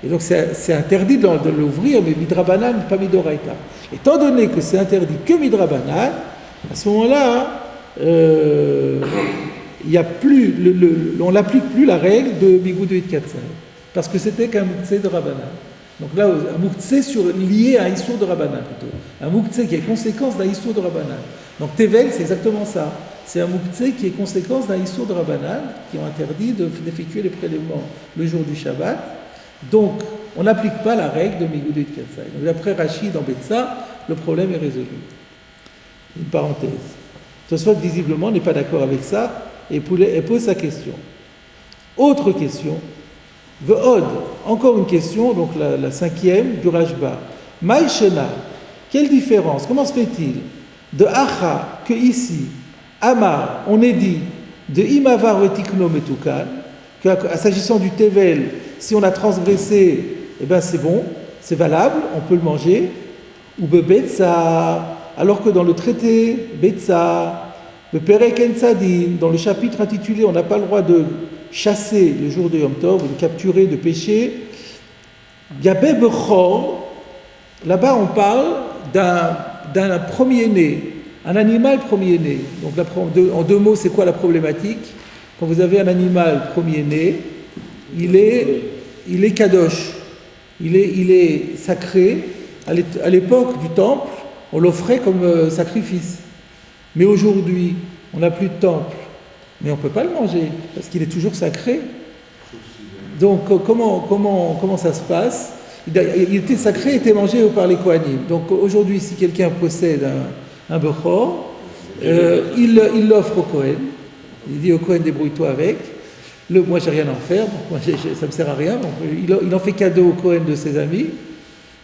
et donc c'est interdit de l'ouvrir, mais midrabanan, pas midoraïta. Étant donné que c'est interdit que midrabanan, à ce moment-là, on n'applique plus la règle de Bigoud de Hitkatsai, parce que c'était qu'un mouktsé de Rabbanan. Donc là, un mouktsé lié à un Issour de Rabbanan plutôt. Un mouktsé qui est conséquence d'un Issour de Rabbanan. Donc Tevel, c'est exactement ça. C'est un mouktsé qui est conséquence d'un Issour de Rabbanan qui ont interdit d'effectuer les prélèvements le jour du Shabbat. Donc, on n'applique pas la règle de Bigoud de Hitkatsai. Donc d'après Rachid dans Betsa, le problème est résolu. Une parenthèse. Tosfot visiblement n'est pas d'accord avec ça et pose sa question. Autre question. Ve'od, encore une question, donc la cinquième du Rashba. Maïshena, quelle différence, comment se fait-il de Acha que ici, Amar, on est dit de Imavar vetikno metukan, s'agissant du Tevel, si on a transgressé, eh ben c'est bon, c'est valable, on peut le manger, ou Betsa, alors que dans le traité, Betsa, le Perek en Tzadin, dans le chapitre intitulé on n'a pas le droit de chasser le jour de Yom Tov, ou de capturer, de pêcher, Yabé Bechor, là-bas on parle d'un premier-né, un animal premier-né. Donc en deux mots, c'est quoi la problématique? Quand vous avez un animal premier-né, il est kadosh, il est sacré. À l'époque du temple, on l'offrait comme sacrifice. Mais aujourd'hui, on n'a plus de temple. Mais on ne peut pas le manger, parce qu'il est toujours sacré. Donc comment ça se passe? Il était sacré, il était mangé par les Kohanim. Donc aujourd'hui, si quelqu'un possède un Bechor, il l'offre au Kohen. Il dit au Kohen, débrouille-toi avec. Moi, j'ai rien à en faire, donc ça ne me sert à rien. Donc, il en fait cadeau au Kohen de ses amis.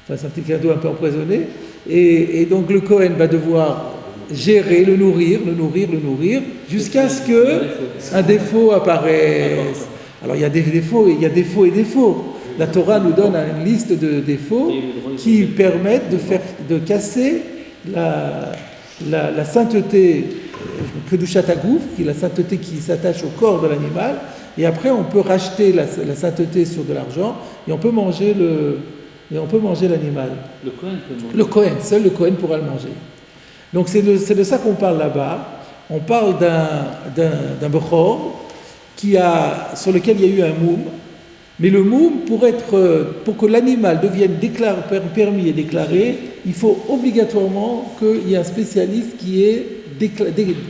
Enfin, c'est un petit cadeau un peu empoisonné. Et donc le Kohen va devoir gérer, le nourrir, jusqu'à ce qu'un défaut apparaisse. Alors il y a des défauts, il y a défauts et défauts. La Torah nous donne une liste de défauts qui permettent de casser la sainteté, Kedushat Hagouf, qui est la sainteté qui s'attache au corps de l'animal, et après on peut racheter la sainteté sur de l'argent, et on peut manger l'animal. Le Kohen peut manger. Le Kohen, seul le Kohen pourra le manger. Donc c'est de ça qu'on parle là-bas. On parle d'un Bechor sur lequel il y a eu un moum, mais le moum, pour que l'animal devienne permis et déclaré, il faut obligatoirement qu'il y ait un spécialiste qui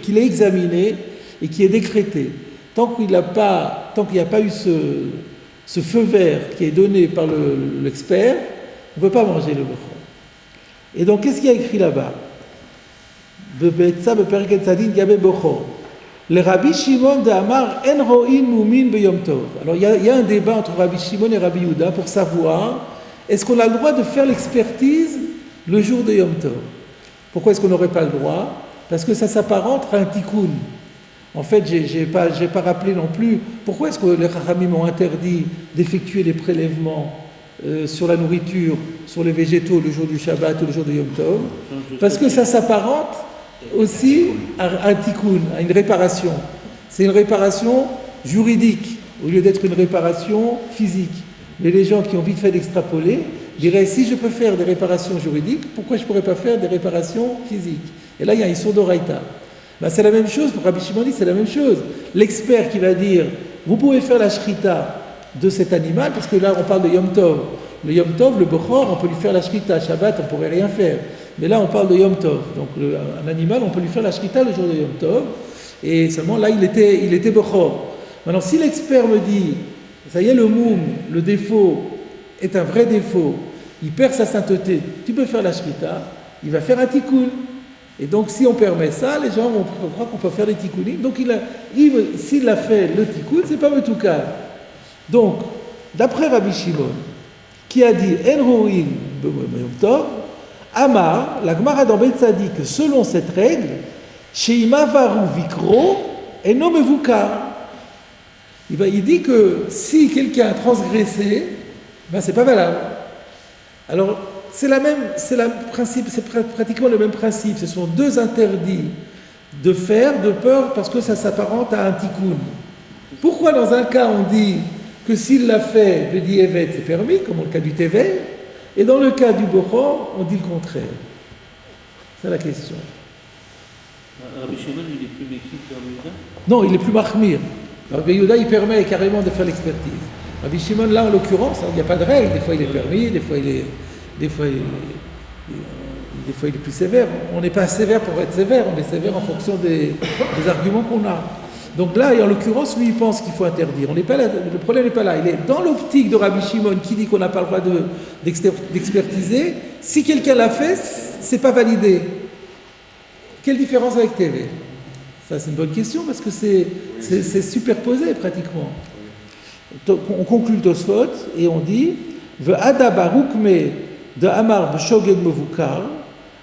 l'ait examiné et qui ait décrété. Tant qu'il n'y a pas eu ce feu vert qui est donné par l'expert, on ne peut pas manger le Bechor. Et donc qu'est-ce qu'il y a écrit là-bas? Le Rabbi Shimon de Amar en ro'in mumin beyom tov. Alors il y a un débat entre Rabbi Shimon et Rabbi Yehuda pour savoir est-ce qu'on a le droit de faire l'expertise le jour de Yom Tov. Pourquoi est-ce qu'on n'aurait pas le droit? Parce que ça s'apparente à un tikkun. En fait, j'ai pas rappelé non plus pourquoi est-ce que les Chachamim ont interdit d'effectuer les prélèvements sur la nourriture, sur les végétaux le jour du Shabbat ou le jour de Yom Tov. Parce que ça s'apparente aussi à un tikkun, à une réparation. C'est une réparation juridique au lieu d'être une réparation physique. Mais les gens qui ont vite fait d'extrapoler diraient si je peux faire des réparations juridiques, pourquoi je ne pourrais pas faire des réparations physiques? Et là, il y a un Issour d'Oraïta. Ben, c'est la même chose, pour Rabbi Shimon, c'est la même chose. L'expert qui va dire vous pouvez faire la shrita de cet animal, parce que là on parle de Yom Tov. Le Yom Tov, le Bechor, on peut lui faire la shrita, Shabbat, on ne pourrait rien faire. mais là on parle de Yom Tov. Donc un animal, on peut lui faire la shrita le jour de Yom Tov, et seulement là il était Bechor. Maintenant, si l'expert me dit, ça y est, le moum, le défaut est un vrai défaut, il perd sa sainteté, tu peux faire la shrita, il va faire un tikkun. Et donc, si on permet ça, les gens vont croire qu'on peut faire des tikkunim. Donc, s'il a fait le tikkun, c'est pas metoukan. Donc, d'après Rabbi Shimon, qui a dit En ro'in b'yom tov, Amar, la Gemara dans Beit Tzadik, que selon cette règle, she'ima varu vikro eno mevukar. Il dit que si quelqu'un a transgressé, ben c'est pas valable. Alors, c'est pratiquement le même principe. Ce sont deux interdits de faire de peur parce que ça s'apparente à un tikkun. Pourquoi dans un cas on dit que s'il l'a fait, le diévet c'est permis, comme dans le cas du tevel, et dans le cas du bochor, on dit le contraire. C'est la question. Rabbi Shimon, il est plus méquille que Rabbi Yehuda? Non, il est plus mahmir. Rabbi Yehuda, il permet carrément de faire l'expertise. Rabbi Shimon, là en l'occurrence, il n'y a pas de règle. Des fois il est permis, des fois il est plus sévère. On n'est pas sévère pour être sévère, on est sévère en fonction des arguments qu'on a. Donc là, en l'occurrence, lui, il pense qu'il faut interdire. On n'est pas là, le problème n'est pas là. Il est dans l'optique de Rabbi Shimon qui dit qu'on n'a pas le droit d'expertiser. Si quelqu'un l'a fait, c'est pas validé. Quelle différence avec TV? Ça, c'est une bonne question parce que c'est superposé pratiquement. On conclut le Tosfot et on dit Ve'ada barukme de Amar b'shogeg mevukar.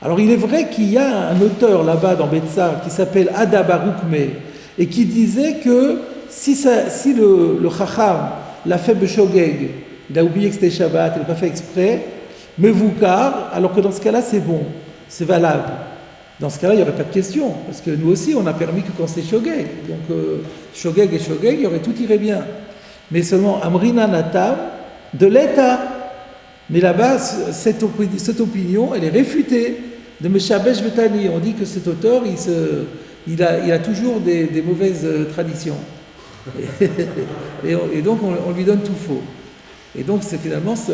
Alors il est vrai qu'il y a un auteur là-bas dans Betsa qui s'appelle Ada Barukme et qui disait que si le Chacham l'a fait b'shogeg, il a oublié que c'était Shabbat, il n'a pas fait exprès, mevukar, alors que dans ce cas-là c'est bon, c'est valable. Dans ce cas-là, il n'y aurait pas de question, parce que nous aussi on a permis que quand c'est shogeg, donc shogeg et shogeg, il y aurait tout irait bien. Mais seulement Amrina Natam de l'État. Mais là-bas, cette opinion, elle est réfutée de Meshabesh Vetani. On dit que cet auteur, il a toujours des mauvaises traditions. Et donc, on lui donne tout faux. Et donc, finalement, ça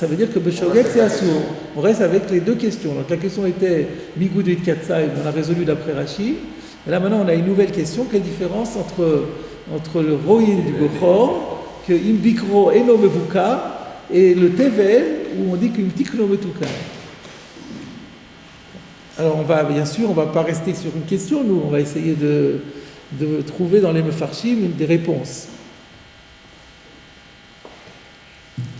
veut dire que Beshogeg, c'est Assour. On reste avec les deux questions. Donc, la question était Migoud et Katsai, on a résolu d'après Rashi. Et là, maintenant, on a une nouvelle question. Quelle différence entre le Roïn du Bochor, que Imbikro Eno Mevuka, et le Tevel, où on dit qu'une tikno metuka. Alors, bien sûr, on ne va pas rester sur une question, nous, on va essayer de trouver dans les Mefarshim des réponses.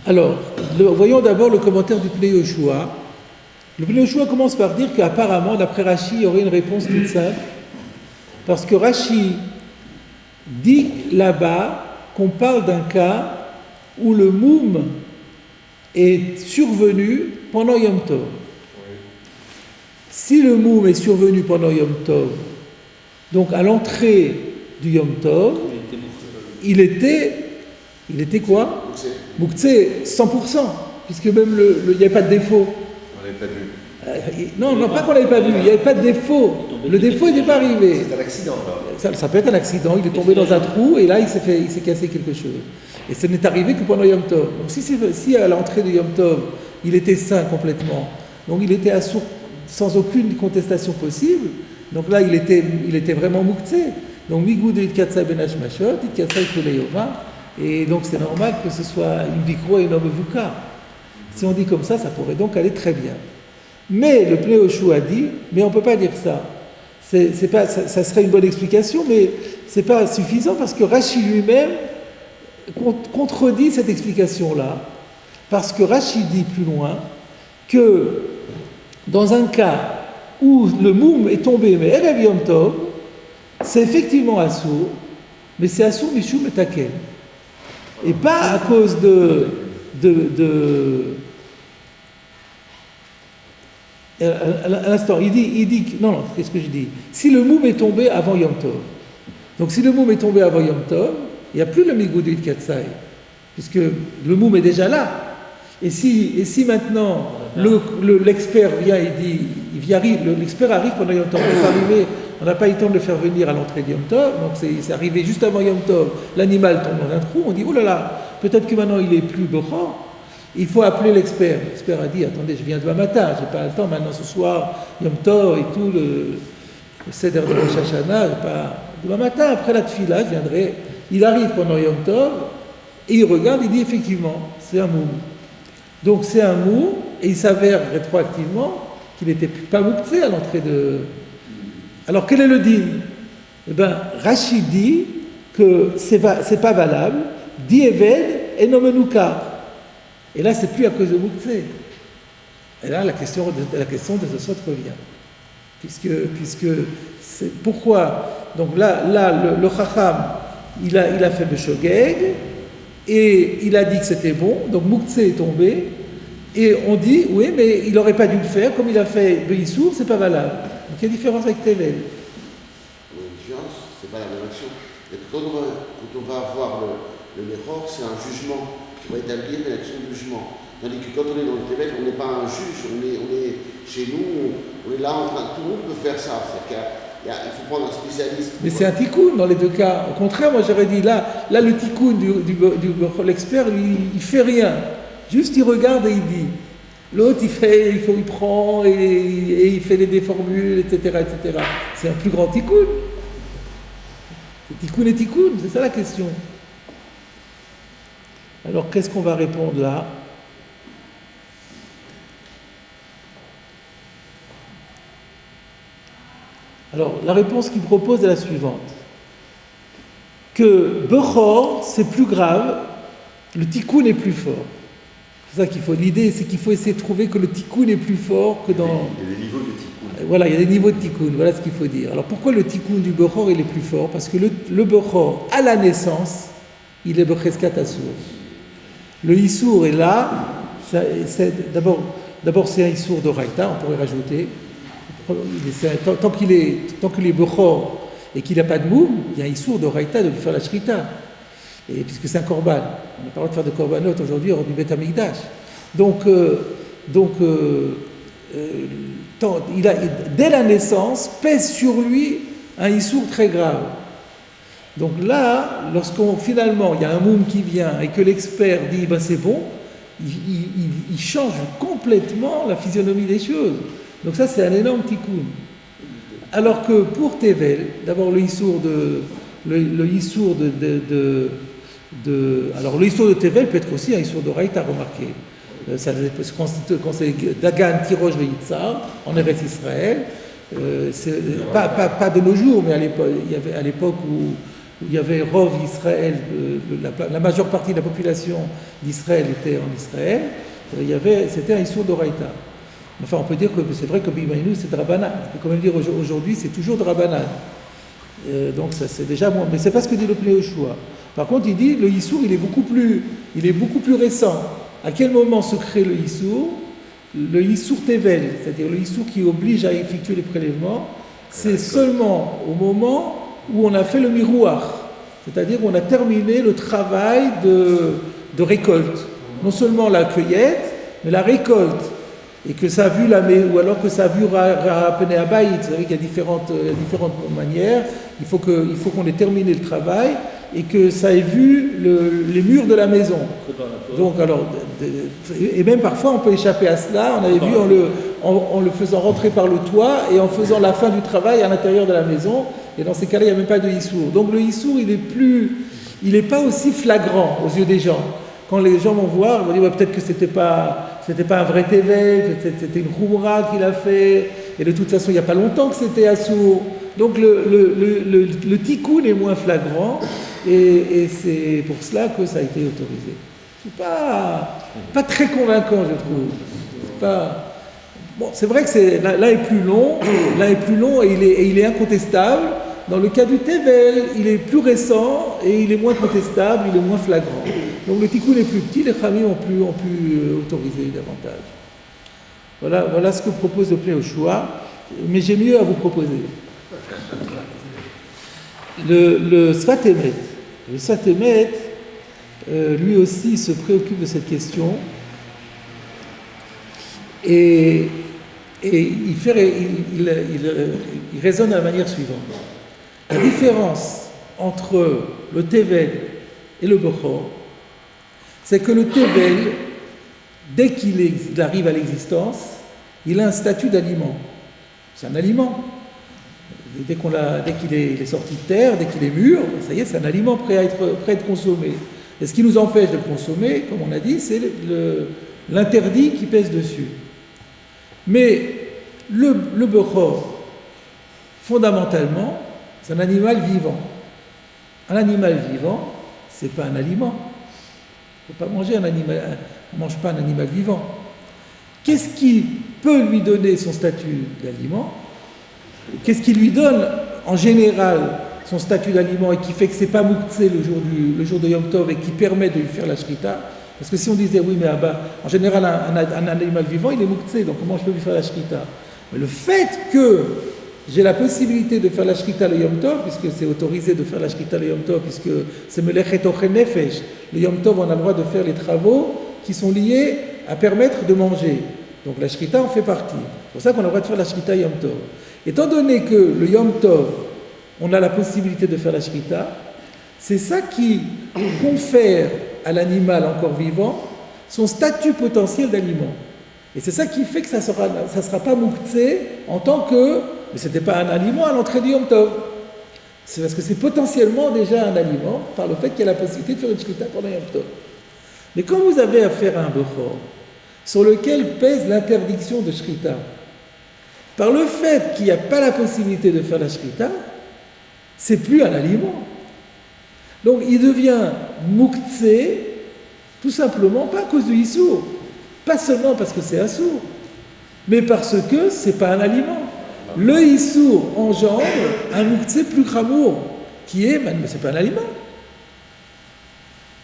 Alors, voyons d'abord le commentaire du Pnei Yoshua. Le Pnei Yoshua commence par dire qu'apparemment, d'après Rashi, il y aurait une réponse toute simple, parce que Rashi dit là-bas qu'on parle d'un cas où le moum est survenu pendant Yom Tov. Si le moum est survenu pendant Yom Tov, donc à l'entrée du Yom Tov, il était quoi? Mouktsé 100%, puisque même il n'y avait pas de défaut. On l'avait pas vu. Non, pas qu'on l'avait pas vu, il n'y avait pas de défaut. Le défaut n'était pas arrivé. C'est un accident, là. Ça peut être un accident, il est tombé dans un trou et là il s'est cassé quelque chose. Et ce n'est arrivé que pendant Yom Tov. Donc si à l'entrée de Yom Tov, il était sain complètement, donc il était assourd sans aucune contestation possible, donc là il était vraiment mouktsé. Donc Migoud et Itkatsai ben Hashmashot, Itkatsai Kuleyova, et donc c'est normal que ce soit une bikro et une omevuka. Si on dit comme ça pourrait donc aller très bien. Mais le Pnei Yoshua a dit, mais on ne peut pas dire ça. Ça serait une bonne explication, mais ce n'est pas suffisant parce que Rashi lui-même contredit cette explication-là. Parce que Rashi dit plus loin que dans un cas où le moum est tombé, mais Erev Yom Tov, c'est effectivement Assour, mais c'est Assour Mishum et Taken. Et pas à cause à l'instant, il dit non, qu'est-ce que je dis? Si le moum est tombé avant Yom Tov, donc si le moum est tombé avant Yom Tov, il n'y a plus le Migoud et Katsai, puisque le moum est déjà là. Et si maintenant l'expert vient et dit, l'expert arrive pendant Yom Tov, on n'a pas eu le temps de le faire venir à l'entrée de Yom Tov, donc c'est arrivé juste avant Yom Tov, l'animal tombe dans un trou, on dit oh là là, peut-être que maintenant il est plus bochor. Il faut appeler l'expert. L'expert a dit, attendez, je viens demain matin, j'ai pas le temps maintenant ce soir, Yom Tov et tout, le Seder de Rosh Hashanah, pas... Demain matin, après la tefila, je viendrai. Il arrive pendant Yom Tov, et il regarde, il dit effectivement, c'est un moum. Donc c'est un moum, et il s'avère rétroactivement qu'il n'était pas mouktsé à l'entrée de... Alors quel est le din? Eh bien, Rachid dit que c'est pas valable, dit Eved et nomenouka. Et là, c'est plus à cause de mouktsé. Et là, la question de ce soit revient. Puisque c'est pourquoi. Donc là le Chacham, il a fait Beshogeg, et il a dit que c'était bon, donc Mouktsé est tombé, et on dit, oui, mais il n'aurait pas dû le faire, comme il a fait Beissour, c'est pas valable. Donc il y a différence avec Tevel. La différence, c'est pas la même action. Et quand on va avoir le Mechor, c'est un jugement. On va établir une action de jugement. Tandis que quand on est dans le Tevel, on n'est pas un juge, on est chez nous, on est là en train, tout le monde peut faire ça. Il faut prendre un spécialiste. Mais c'est un tikkun dans les deux cas. Au contraire, moi j'aurais dit, là le tikkun du l'expert, il fait rien. Juste il regarde et il dit. L'autre il prend et il fait des formules, etc. C'est un plus grand tikkun. Tikkun et tikkun, c'est ça la question. Alors qu'est-ce qu'on va répondre là? Alors, la réponse qu'il propose est la suivante. Que Bechor, c'est plus grave, le tikkun est plus fort. C'est ça qu'il faut. L'idée, c'est qu'il faut essayer de trouver que le tikkun est plus fort que dans... Il y a des niveaux de tikkun. Voilà, il y a des niveaux de tikkun, voilà ce qu'il faut dire. Alors, pourquoi le tikkun du Bechor, il est plus fort? Parce que le Bechor, à la naissance, il est Becheskat Assour. Le Issour est là, d'abord c'est un Issour d'Oraïta, on pourrait rajouter. Tant qu'il est Bechor et qu'il n'a pas de moum, il y a un Issour d'Oraïta de lui faire la shrita. Et puisque c'est un korban, on n'a pas le droit de faire de korbanot aujourd'hui hors du Beth Amikdash. Dès la naissance, pèse sur lui un Issour très grave. Donc là, finalement il y a un moum qui vient et que l'expert dit ben c'est bon, il change complètement la physionomie des choses. Donc ça, c'est un énorme tikkun. Alors que pour Tevel, d'abord le Issour alors le Issour de Tevel peut être aussi un Issour d'Oraïta, remarqué. Quand c'est Dagan, Tirosh, Yitzhar, en Eretz Israël, pas de nos jours, mais à l'époque où il y avait Rov Israël, la majeure partie de la population d'Israël était en Israël, c'était un Issour d'Oraïta. Enfin, on peut dire que c'est vrai que Bimaïnou, c'est Drabanan. On peut quand même dire aujourd'hui, c'est toujours Drabanan. Donc, ça, c'est déjà moins. Mais c'est pas ce que dit le Pnei Yoshua. Par contre, il dit le Issour, il est beaucoup plus récent. À quel moment se crée le Issour? Le Issour Tevel, c'est-à-dire le Issour qui oblige à effectuer les prélèvements, c'est seulement au moment où on a fait le miroir. C'est-à-dire où on a terminé le travail de récolte. Non seulement la cueillette, mais la récolte. Et que ça a vu ou alors que ça a vu Rapene Abayit, vous savez qu'il y a différentes manières. Il faut qu'on ait terminé le travail et que ça ait vu les murs de la maison. Donc alors, et même parfois on peut échapper à cela. On avait vu en le faisant rentrer par le toit et en faisant la fin du travail à l'intérieur de la maison. Et dans ces cas-là, il n'y a même pas de Issour. Donc le Issour, il n'est pas aussi flagrant aux yeux des gens. Quand les gens vont voir, ils vont dire bah, peut-être que c'était pas un vrai Tevel, c'était une Khumra qu'il a fait, et de toute façon il n'y a pas longtemps que c'était Assour. Donc le tikkun est moins flagrant, et c'est pour cela que ça a été autorisé. C'est pas très convaincant, je trouve. Bon, c'est vrai que l'un est plus long, et il est incontestable. Dans le cas du Tevel, il est plus récent et il est moins contestable, il est moins flagrant. Donc le tikkun est plus petit, les Khamim ont pu autoriser davantage. Voilà ce que propose le Pnei Yoshua, mais j'ai mieux à vous proposer. Le Sfat Emet. Le Sfat Emet, lui aussi, se préoccupe de cette question et il raisonne de la manière suivante. La différence entre le Tevel et le Bechor, c'est que le Tevel, dès qu'il arrive à l'existence, il a un statut d'aliment. C'est un aliment. Dès qu'il est sorti de terre, dès qu'il est mûr, ça y est, c'est un aliment prêt à être consommé. Et ce qui nous empêche de le consommer, comme on a dit, c'est l'interdit qui pèse dessus. Mais le bechor, fondamentalement, c'est un animal vivant. Un animal vivant, c'est pas un aliment. Il ne faut pas manger un animal, on ne mange pas un animal vivant. Qu'est-ce qui peut lui donner son statut d'aliment? Qu'est-ce qui lui donne, en général, son statut d'aliment et qui fait que c'est pas mouktsé le jour de Yom Tov et qui permet de lui faire la shrita? Parce que si on disait, oui, mais en général, un animal vivant, il est mouktsé, donc comment je peux lui faire la shrita? Mais le fait que j'ai la possibilité de faire la shrita le Yom Tov, puisque c'est autorisé de faire la shrita le Yom Tov, puisque c'est melechet ochen nefesh. Le Yom Tov, on a le droit de faire les travaux qui sont liés à permettre de manger. Donc la shrita en fait partie. C'est pour ça qu'on a le droit de faire la shrita Yom Tov. Étant donné que le Yom Tov, on a la possibilité de faire la shrita, c'est ça qui confère à l'animal encore vivant son statut potentiel d'aliment. Et c'est ça qui fait que ça sera pas mouktsé en tant que... Mais ce n'était pas un aliment à l'entrée du Yom Tov. C'est parce que c'est potentiellement déjà un aliment par le fait qu'il y a la possibilité de faire une shrita pendant Yom Tov. Mais quand vous avez affaire à un bechor sur lequel pèse l'interdiction de shrita, par le fait qu'il n'y a pas la possibilité de faire la shrita, c'est plus un aliment. Donc il devient mouktsé, tout simplement pas à cause du issour, pas seulement parce que c'est assour, mais parce que c'est pas un aliment. Le issour engendre un mouktsé plus cramour, qui est, mais c'est pas un aliment.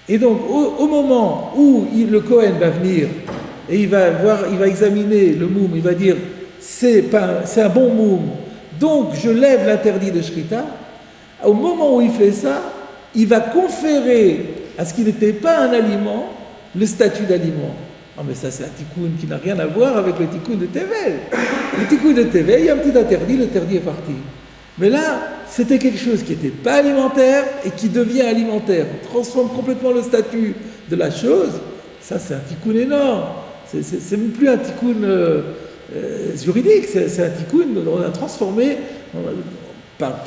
Et donc au moment où le Kohen va venir et il va examiner le moum, il va dire c'est un bon moum, donc je lève l'interdit de shrita. Au moment où il fait ça, il va conférer à ce qui n'était pas un aliment le statut d'aliment. Non mais ça c'est un tikkun qui n'a rien à voir avec le tikkun de Tevel. Le tikkun de Tevel, il y a un petit interdit, l'interdit est parti. Mais là, c'était quelque chose qui n'était pas alimentaire et qui devient alimentaire. On transforme complètement le statut de la chose. Ça c'est un tikkun énorme. C'est même plus un tikkun juridique, c'est un tikkun, on a transformé...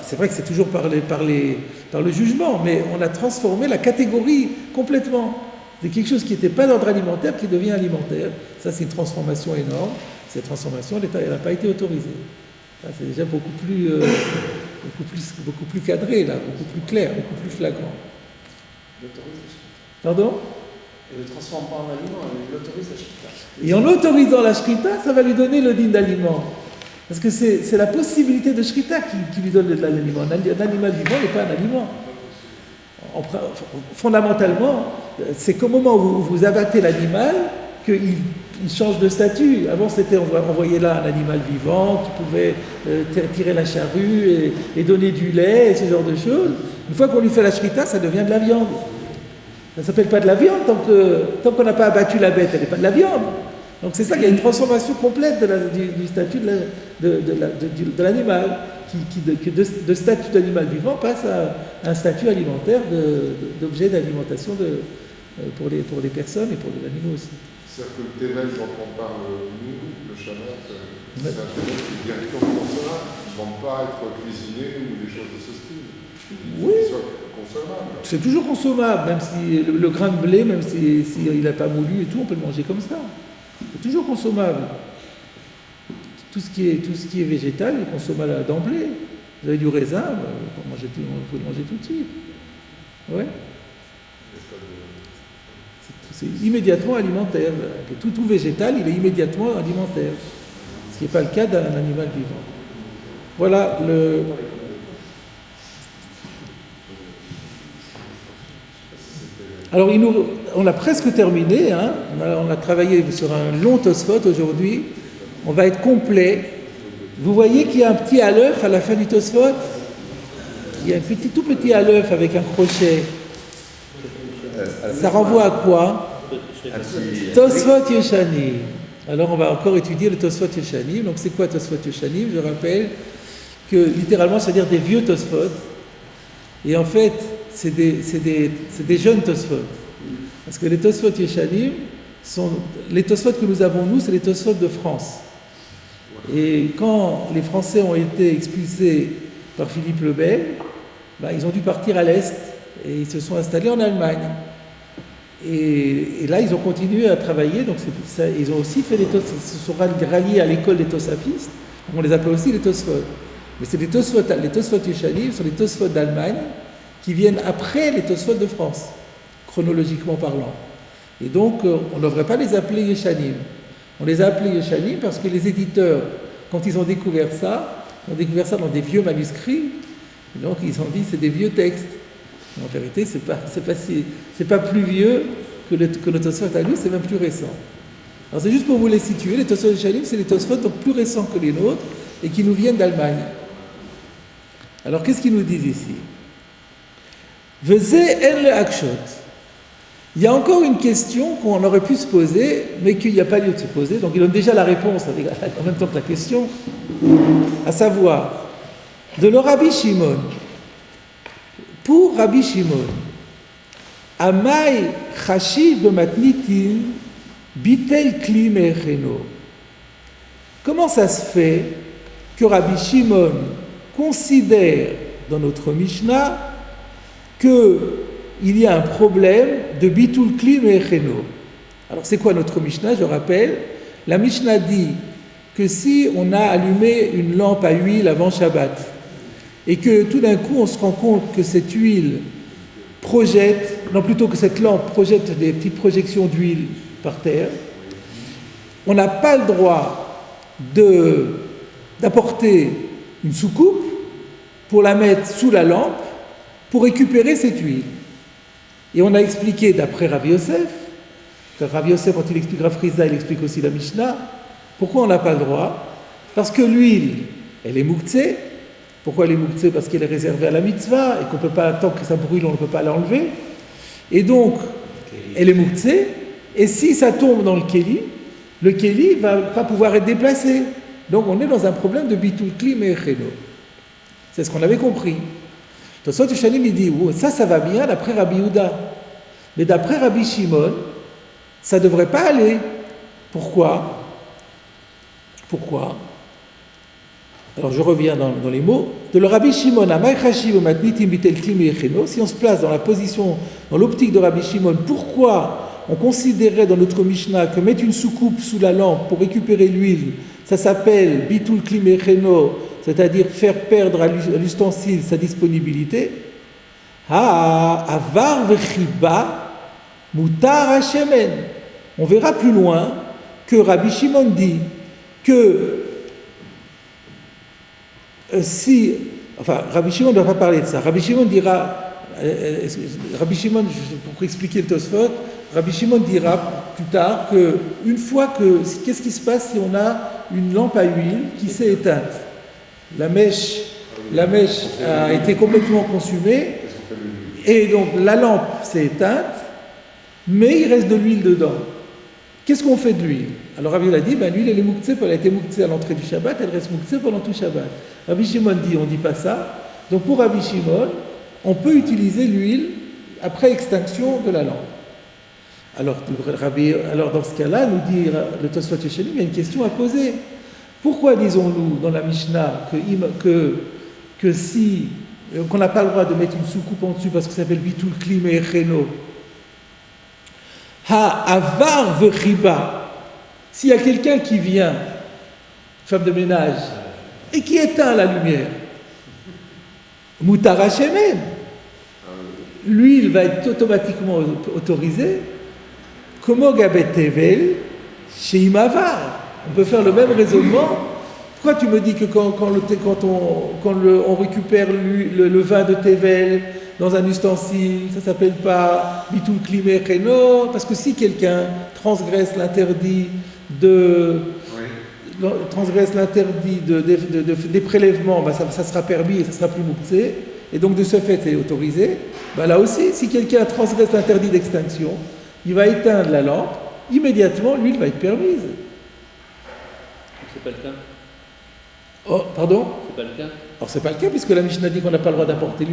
C'est vrai que c'est toujours par le jugement, mais on a transformé la catégorie complètement. C'est quelque chose qui n'était pas d'ordre alimentaire qui devient alimentaire. Ça, c'est une transformation énorme. Cette transformation, elle n'a pas été autorisée. Ça, c'est déjà beaucoup plus cadré, là, beaucoup plus clair, beaucoup plus flagrant. Pardon? Il ne le transforme pas en aliment, il autorise la shrita. Et en autorisant la shrita, ça va lui donner le din d'aliment. Parce que c'est la possibilité de shrita qui lui donne de l'aliment. Un animal vivant n'est pas un aliment. Fondamentalement, c'est qu'au moment où vous abattez l'animal, qu'il change de statut. Avant, c'était, on voyait là un animal vivant qui pouvait tirer la charrue et donner du lait et ce genre de choses. Une fois qu'on lui fait la shrita, ça devient de la viande. Ça ne s'appelle pas de la viande tant qu'on n'a pas abattu la bête, elle n'est pas de la viande. Donc c'est ça qu'il y a une transformation complète du statut de l'animal, qui de statut d'animal vivant passe à un statut alimentaire d'objet d'alimentation pour les personnes et pour les animaux aussi. C'est-à-dire que le Tevel dont on parle, nous, le Shabbat, c'est un Tevel qui est directement consommable, qui ne vont pas être cuisiné ou des choses de ce style. Oui. Qui soient consommables. C'est toujours consommable, même si le grain de blé, même s'il n'a pas moulu et tout, on peut le manger comme ça. C'est toujours consommable. Tout ce qui est végétal est consommable d'emblée. Vous avez du raisin, vous pouvez le manger tout de suite. Ouais. C'est immédiatement alimentaire. Tout végétal, il est immédiatement alimentaire. Ce qui n'est pas le cas d'un animal vivant. Voilà le... Alors, on a presque terminé, hein. On a travaillé sur un long Tosfot aujourd'hui. On va être complet. Vous voyez qu'il y a un petit aleph à la fin du Tosfot. Il y a un tout petit aleph avec un crochet. Ça renvoie à quoi? Tosfot Yeshanim. Alors, on va encore étudier le Tosfot Yeshanim. Donc, c'est quoi Tosfot Yeshanim? Je rappelle que littéralement, ça veut dire des vieux Tosfot. Et en fait, c'est des jeunes Tosfot. Parce que les Tosfot Yeshanim les Tosfot que nous avons, nous, c'est les Tosfot de France. Et quand les Français ont été expulsés par Philippe le Bel, ils ont dû partir à l'Est et ils se sont installés en Allemagne. Et là, ils ont continué à travailler, donc ils ont aussi fait se sont ralliés à l'école des Tosafistes, on les appelle aussi les Tosfot. Mais c'est les Tosfot Yeshanim, sont les Tosfot d'Allemagne qui viennent après les Tosfot de France, chronologiquement parlant. Et donc, on ne devrait pas les appeler Yeshanim. On les a appelés Yeshanim parce que les éditeurs, quand ils ont découvert ça dans des vieux manuscrits, et donc ils ont dit c'est des vieux textes. Mais en vérité, c'est pas plus vieux que le Tosfot à nous, c'est même plus récent. Alors c'est juste pour vous les situer, les Tosfot Yeshanim, c'est les Tosfot donc plus récents que les nôtres et qui nous viennent d'Allemagne. Alors qu'est-ce qu'ils nous disent ici? Veze en le akshot. Il y a encore une question qu'on aurait pu se poser, mais qu'il n'y a pas lieu de se poser, donc il donne déjà la réponse en même temps que la question, à savoir, de le Rabbi Shimon. Pour Rabbi Shimon, Amai chashiv b'matnitin bitel kli me'echeno. Comment ça se fait que Rabbi Shimon considère dans notre Mishnah qu'il y a un problème de bitul kli me'echeno? Alors c'est quoi notre Mishnah? Je rappelle, la Mishnah dit que si on a allumé une lampe à huile avant Shabbat et que tout d'un coup on se rend compte que cette huile plutôt que cette lampe projette des petites projections d'huile par terre, on n'a pas le droit d'apporter une soucoupe pour la mettre sous la lampe pour récupérer cette huile. Et on a expliqué d'après Rav Yosef, Rav Yosef quand il explique Rav Friza, il explique aussi la Mishnah, pourquoi on n'a pas le droit? Parce que l'huile, elle est mouktsé. Pourquoi elle est mouktsé? Parce qu'elle est réservée à la mitzvah et qu'on peut pas, tant que ça brûle, on ne peut pas l'enlever. Et donc, elle est mouktsé. Et si ça tombe dans le kéli ne va pas pouvoir être déplacé. Donc on est dans un problème de bitul kli me'echeno. C'est ce qu'on avait compris. Tosfot Yeshanim il dit, ça va bien d'après Rabbi Yehuda. Mais d'après Rabbi Shimon, ça ne devrait pas aller. Pourquoi? Alors je reviens dans les mots. De le Rabbi Shimon, si on se place dans la position, dans l'optique de Rabbi Shimon, pourquoi on considérait dans notre Mishnah que mettre une soucoupe sous la lampe pour récupérer l'huile, ça s'appelle bitul kli me'echeno, c'est-à-dire faire perdre à l'ustensile sa disponibilité. Avar vechiba mutar hashemen. On verra plus loin que Rabbi Shimon dit que Rabbi Shimon ne doit pas parler de ça. Rabbi Shimon dira, pour expliquer le Tosfot, Rabbi Shimon dira plus tard qu'une fois qu'est-ce qui se passe si on a une lampe à huile qui s'est éteinte? La mèche a été complètement consumée et donc la lampe s'est éteinte, mais il reste de l'huile dedans. Qu'est-ce qu'on fait de l'huile? Alors Rabbi a dit, l'huile elle est mouktsé, elle a été mouktsé à l'entrée du Shabbat, elle reste mouktsé pendant tout Shabbat. Rabbi Shimon dit, on ne dit pas ça. Donc pour Rabbi Shimon, on peut utiliser l'huile après extinction de la lampe. Alors dans ce cas-là, nous dit le Tosfot Yeshanim, il y a une question à poser. Pourquoi disons-nous dans la Mishnah qu'on n'a pas le droit de mettre une soucoupe en dessus parce que ça s'appelle bitul kli me'echeno? Avar vechiba. S'il y a quelqu'un qui vient, femme de ménage, et qui éteint la lumière, mutar hashemen, l'huile va être automatiquement autorisée. Como gabet tevel chez imavar. On peut faire le même raisonnement. Pourquoi tu me dis que quand on récupère le vin de Tevel dans un ustensile, ça ne s'appelle pas bitul kli me'echeno? Parce que si quelqu'un transgresse l'interdit des prélèvements, ça sera permis et ça sera plus mouktsé. Et donc de ce fait, c'est autorisé. Là aussi, si quelqu'un transgresse l'interdit d'extinction, il va éteindre la lampe, immédiatement l'huile va être permise. C'est pas le cas. Oh, pardon? C'est pas le cas. Alors c'est pas le cas puisque la Mishnah dit qu'on n'a pas le droit d'apporter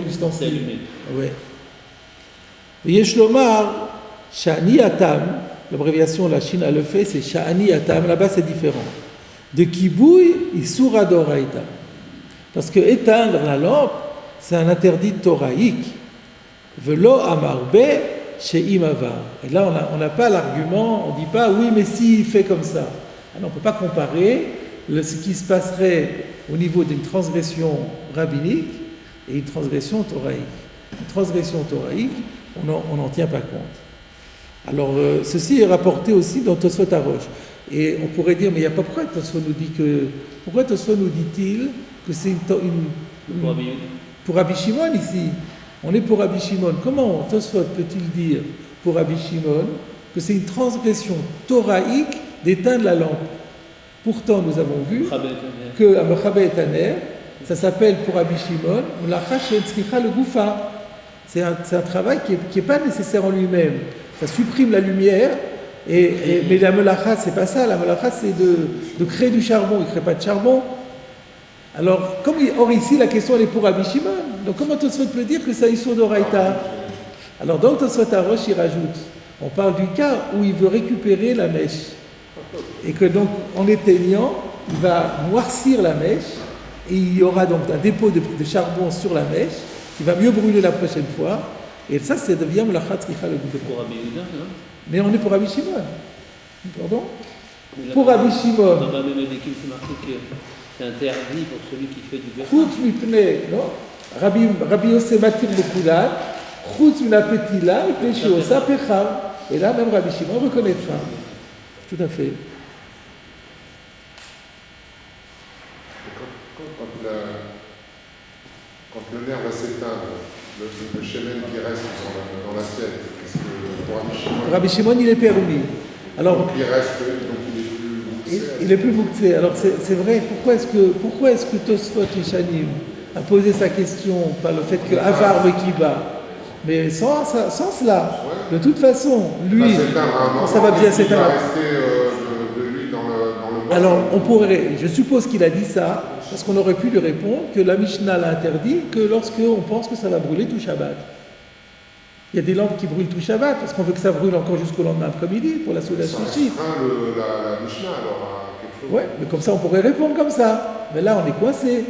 l'ustensile. C'est allumé. Oui. Yesh lomar shani atam l'abréviation, la Chine a le fait, c'est Sha'ani Atam, là-bas c'est différent. De Kibouy, Isura d'Oraïta. Parce que éteindre la lampe, c'est un interdit thoraïque. Velo Amarbe chez Imavar. Et là, on n'a pas l'argument, on ne dit pas, oui, mais s'il fait comme ça. Alors, on ne peut pas comparer ce qui se passerait au niveau d'une transgression rabbinique et une transgression thoraïque. Une transgression thoraïque, on n'en tient pas compte. Alors, ceci est rapporté aussi dans Tosfot Arosh. Et on pourrait dire, mais il n'y a pas pourquoi Tosfot nous dit que. Pourquoi Tosfot nous dit-il que c'est pour Rabbi Shimon ici? On est pour Rabbi Shimon. Comment Tosfot peut-il dire pour Rabbi Shimon que c'est une transgression thoraïque d'éteindre la lampe? Pourtant, nous avons vu que à Mechabe et Taner, ça s'appelle pour Rabbi Shimon, le Goufa. C'est un travail qui n'est pas nécessaire en lui-même. Ça supprime la lumière, mais la melacha, c'est pas ça. La melacha, c'est de créer du charbon. Il ne crée pas de charbon. Alors, or ici, la question elle est pour Rabbi Shimon. Donc, comment Tosfot peut dire que c'est Issour d'Oraïta? Alors, dans Tosfot Arosh, il rajoute, on parle du cas où il veut récupérer la mèche. Et que donc, en l'éteignant, il va noircir la mèche, et il y aura donc un dépôt de charbon sur la mèche, qui va mieux brûler la prochaine fois, et ça, ça devient Melachat Tzricha le Goufa. Pour Rabbi Yehuda, non? Mais on est pour Rabbi Shimon. Pardon? Pour Rabbi Shimon. Dans la même équipe, c'est marqué que c'est interdit pour celui qui fait du beurre. Chutz mipnei, non? Rabbi Yosef Matir Bekulan, Chutz minapetila, et Peshosa Pecham. Et là, même Rabbi Shimon reconnaîtra. Tout à fait. Quand le nerf va s'éteindre, le shemen qui reste dans l'assiette, est-ce que pour Rabbi Shimon, il est permis. Alors, donc il reste, donc il est plus mouxé. Il est plus mouxé. Alors c'est vrai, pourquoi est-ce que Tosfot Yeshanim a posé sa question par le fait que Avar Mekiba? Mais sans cela, de toute façon, lui, ça va bien s'éteindre. Il va rester de l'huile dans le bois. Alors, je suppose qu'il a dit ça, parce qu'on aurait pu lui répondre que la Mishnah l'a interdit que lorsqu'on pense que ça va brûler tout Shabbat. Il y a des lampes qui brûlent tout Shabbat, parce qu'on veut que ça brûle encore jusqu'au lendemain après-midi, pour la Souda Shlichit. La Mishnah, alors, quelque chose. Ouais, mais comme ça, on pourrait répondre comme ça. Mais là, on est coincé.